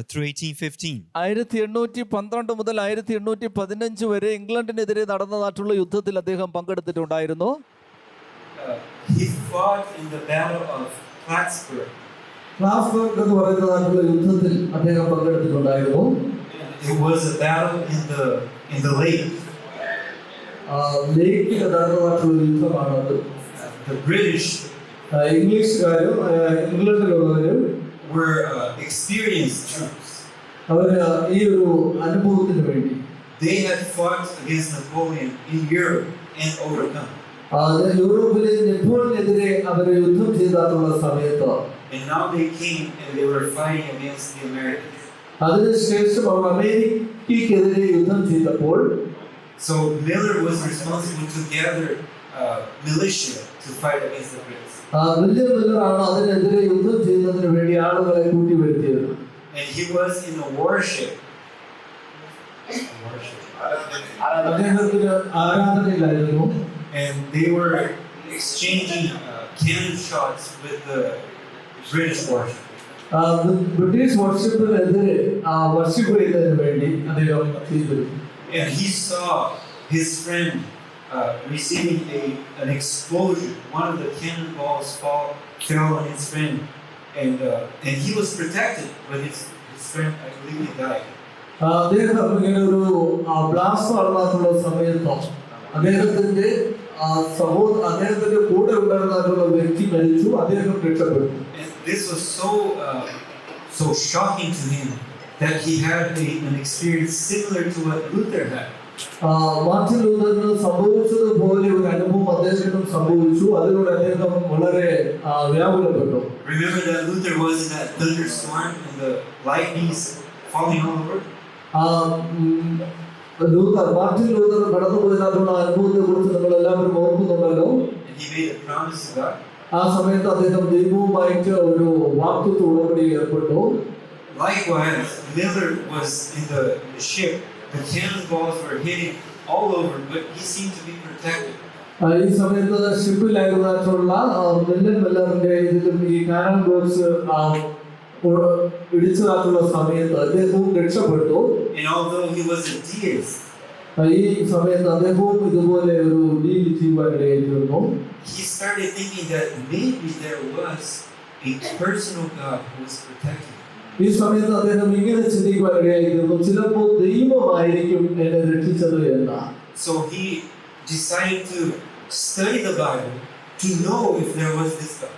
through 1815. 1812 മുതൽ 1815 വരെ ഇംഗ്ലണ്ടിനെതിരെ നടന്നതായിട്ടുള്ള യുദ്ധത്തിൽ അദ്ദേഹം പങ്കെടുത്തിട്ടുണ്ടായിരുന്നു. He fought in the battle of Plattsburgh. പ്ലാറ്റ്സ്ബർഗ് എന്ന് പറയുന്നതായിട്ടുള്ള യുദ്ധത്തിൽ അദ്ദേഹം പങ്കെടുത്തിട്ടുണ്ടായിരുന്നു. It was a battle in the lake. ലേക്കിൽ നടന്നതായിട്ടുള്ള യുദ്ധമാണത്. The British ഇംഗ്ലീഷുകാരും ഇംഗ്ലണ്ടിലുള്ളവരും were experienced troops. അവർ ഈ ഒരു അനുഭവത്തിന് വേണ്ടി They had fought against Napoleon in Europe and overcome. യൂറോപ്പിലെ നെപ്പോളിയനെതിരെ അവർ യുദ്ധം ചെയ്തിട്ടുള്ള സമയത്ത് And now they came and they were fighting against the Americans. അതിനുശേഷം അവർ അമേരിക്കയ്ക്കെതിരെ യുദ്ധം ചെയ്തപ്പോൾ So Miller was responsible to gather militia to fight against the Brits. William മില്ലറാണ് അതിനെതിരെ യുദ്ധം ചെയ്യുന്നതിന് വേണ്ടി ആളുകളെ കൂട്ടിവരുത്തിയത്. And he was in a warship. അദ്ദേഹത്തിന് ആരാധനയിലായിരുന്നു. And they were exchanging cannon shots with the British warship. British വർഷിപ്പിനെതിരെ വർഷിപ്പ് ചെയ്യുന്നതിന് വേണ്ടി അദ്ദേഹം ചെയ്തിരുന്നു. And he saw his friend receiving an explosion. One of the cannonballs fell on his friend, and he was protected, but his friend, I believe, he died. അദ്ദേഹം ഇങ്ങനെ ഒരു ബ്ലാസ്റ്റ് നടന്നിട്ടുള്ള സമയത്ത് അദ്ദേഹത്തിന്റെ കൂടെ ഉണ്ടായിരുന്നിട്ടുള്ള വ്യക്തി മരിച്ചു, അദ്ദേഹം രക്ഷപ്പെട്ടു. And this was so shocking to him that he had an experience similar to what Luther had. Martin ലൂഥറിന് സംഭവിച്ചതുപോലെ ഒരു അനുഭവം അദ്ദേഹത്തിനും സംഭവിച്ചു. അതിലൂടെ അദ്ദേഹം വളരെ വ്യാകുലപ്പെട്ടു. Remember that Luther was in that thunderstorm and the lightnings falling all over? Martin Luther കടന്നുപോയതായിട്ടുള്ള അനുഭവത്തെ കുറിച്ച് നമ്മൾ എല്ലാവരും ഓർക്കുന്നുണ്ടല്ലോ. And he made a promise to God. ആ സമയത്ത് അദ്ദേഹം ദൈവവുമായിട്ട് ഒരു വാഗ്ദത്ത ഉടമ്പടി ഏർപ്പെട്ടു. Likewise, Miller was in the ship. The cannonballs were hitting all over, but he seemed to be protected. ഈ സമയത്ത് ഷിപ്പിലായിരുന്നിട്ടുള്ള വില്യം മില്ലറിന്റെ ഇതിലും ഈ കാനൺ ബോൾസ് ഇടിച്ചതായിട്ടുള്ള സമയത്ത് അദ്ദേഹവും രക്ഷപ്പെട്ടു. And although he was a deist, ഈ സമയത്ത് അദ്ദേഹവും ഇതുപോലെ ഒരു deal ചെയ്യുവാനിടയായിരുന്നു. He started thinking that maybe there was a personal God who was protecting him. ഈ സമയത്ത് അദ്ദേഹം ഇങ്ങനെ ചിന്തിക്കുവാനിടയായിരുന്നു, ചിലപ്പോൾ ദൈവമായിരിക്കും എന്നെ രക്ഷിച്ചത് എന്ന്. So he decided to study the Bible to know if there was this God.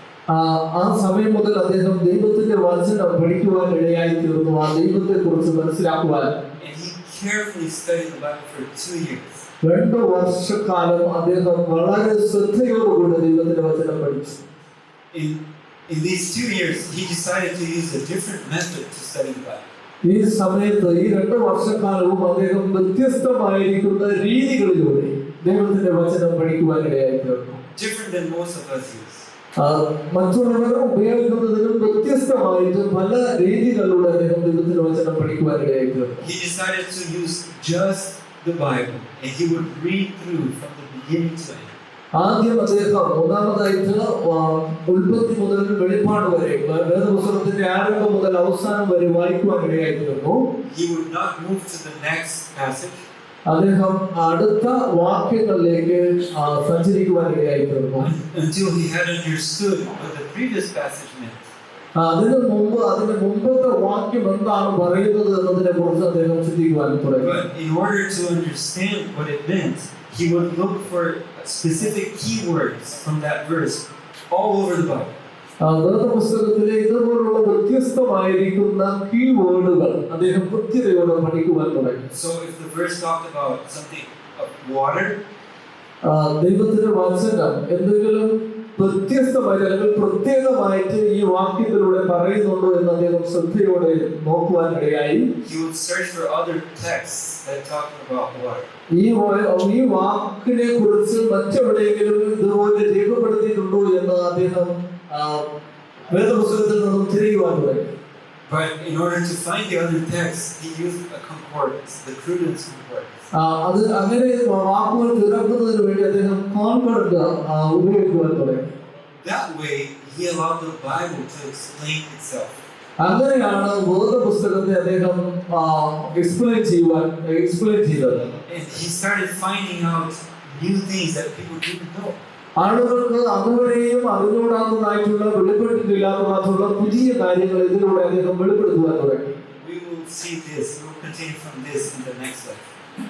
ആ സമയം മുതൽ അദ്ദേഹം ദൈവത്തിന്റെ വചനം പഠിക്കുവാനിടയായി തീർന്നു, ആ ദൈവത്തെ കുറിച്ച് മനസ്സിലാക്കുവാൻ. And he carefully studied the Bible for 2 years. 2 വർഷക്കാലം അദ്ദേഹം വളരെ ശ്രദ്ധയോടുകൂടി ദൈവത്തിന്റെ വചനം പഠിച്ചു. In these 2 years, he decided to use a different method to study the Bible. ഈ സമയത്ത് ഈ 2 വർഷക്കാലവും അദ്ദേഹം വ്യത്യസ്തമായിരിക്കുന്ന രീതികളിലൂടെ ദൈവത്തിന്റെ വചനം പഠിക്കുവാനിടയായി തീർന്നു. Different than most of us use. മറ്റുള്ളവർ ഉപയോഗിക്കുന്നതിനും വ്യത്യസ്തമായിട്ട് പല രീതികളിലൂടെ അദ്ദേഹം ദൈവത്തിന്റെ വചനം പഠിക്കുവാനിടയായി തീർന്നു. He decided to use just the Bible, and he would read through from the beginning to end. ആദ്യം അദ്ദേഹം ഒന്നാമതായിട്ട് ഉൽപ്പത്തി മുതൽ വെളിപ്പാട് വരെ വേദപുസ്തകത്തിന്റെ ആരംഭം മുതൽ അവസാനം വരെ വായിക്കുവാനിടയായി തീർന്നു. He would not move to the next passage. അദ്ദേഹം അടുത്ത വാക്യങ്ങളിലേക്ക് സഞ്ചരിക്കുവാനിടയായി തീർന്നു. Until he had understood what the previous passage meant. അതിന് മുമ്പത്തെ വാക്യം എന്താണ് പറയുന്നത് എന്നതിനെ കുറിച്ച് അദ്ദേഹം ചിന്തിക്കുവാൻ തുടങ്ങി. But in order to understand what it meant, he would look for specific keywords from that verse all over the Bible. വേദപുസ്തകത്തിലെ ഇതുപോലുള്ള വ്യത്യസ്തമായിരിക്കുന്ന കീവേഡുകൾ അദ്ദേഹം കൃത്യതയോടെ പഠിക്കുവാൻ തുടങ്ങി. So if the verse talked about something of water, ദൈവത്തിന്റെ വചനം എന്തെങ്കിലും വ്യത്യസ്തമായി അല്ലെങ്കിൽ പ്രത്യേകമായിട്ട് ഈ വാക്യത്തിലൂടെ പറയുന്നുണ്ടോ എന്ന് അദ്ദേഹം ശ്രദ്ധയോടെ നോക്കുവാനിടയായി. he would search for other texts that talked about water. ഈ വാക്കിനെ കുറിച്ച് മറ്റെവിടെയെങ്കിലും ഇതുപോലെ രേഖപ്പെടുത്തിയിട്ടുണ്ടോ എന്ന് അദ്ദേഹം വേദപുസ്തകത്തിൽ നിന്നും തിരയുവാൻ തുടങ്ങി. But in order to find the other texts, he used a concordance, the Cruden's concordance. അത് അങ്ങനെ വാക്കുകൾ തിരക്കുന്നതിന് വേണ്ടി അദ്ദേഹം കോൺകോർഡൻസ് ഉപയോഗിക്കുവാൻ തുടങ്ങി. That way, he allowed the Bible to explain itself. അങ്ങനെയാണ് വേദപുസ്തകത്തെ അദ്ദേഹം എക്സ്പ്ലെയിൻ ചെയ്തത്. And he started finding out new things that people didn't know. ആളുകൾക്ക് അതുവരെയും അറിഞ്ഞുകൂടാത്തതായിട്ടുള്ള വെളിപ്പെട്ടിട്ടില്ലാത്തതായിട്ടുള്ള പുതിയ കാര്യങ്ങൾ ഇതിലൂടെ അദ്ദേഹം വെളിപ്പെടുത്തുവാൻ തുടങ്ങി. We will see this. We will continue from this in the next slide.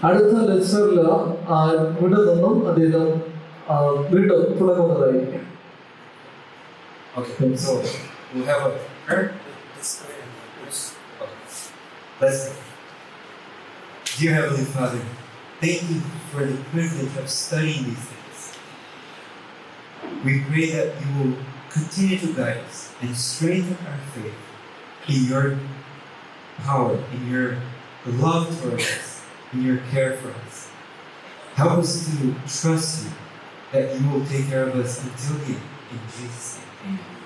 അടുത്ത ലെക്ചറിൽ ഇവിടെ നിന്നും അദ്ദേഹം വീണ്ടും തുടങ്ങുന്നതായിരിക്കും. Okay, so we'll have a prayer. Okay. Let's pray. Dear Heavenly Father, thank you for the privilege of studying these things. We pray that you will continue to guide us and strengthen our faith in your power, in your love towards us, in your care for us. Help us to trust you that you will take care of us until the end. In Jesus' name, amen.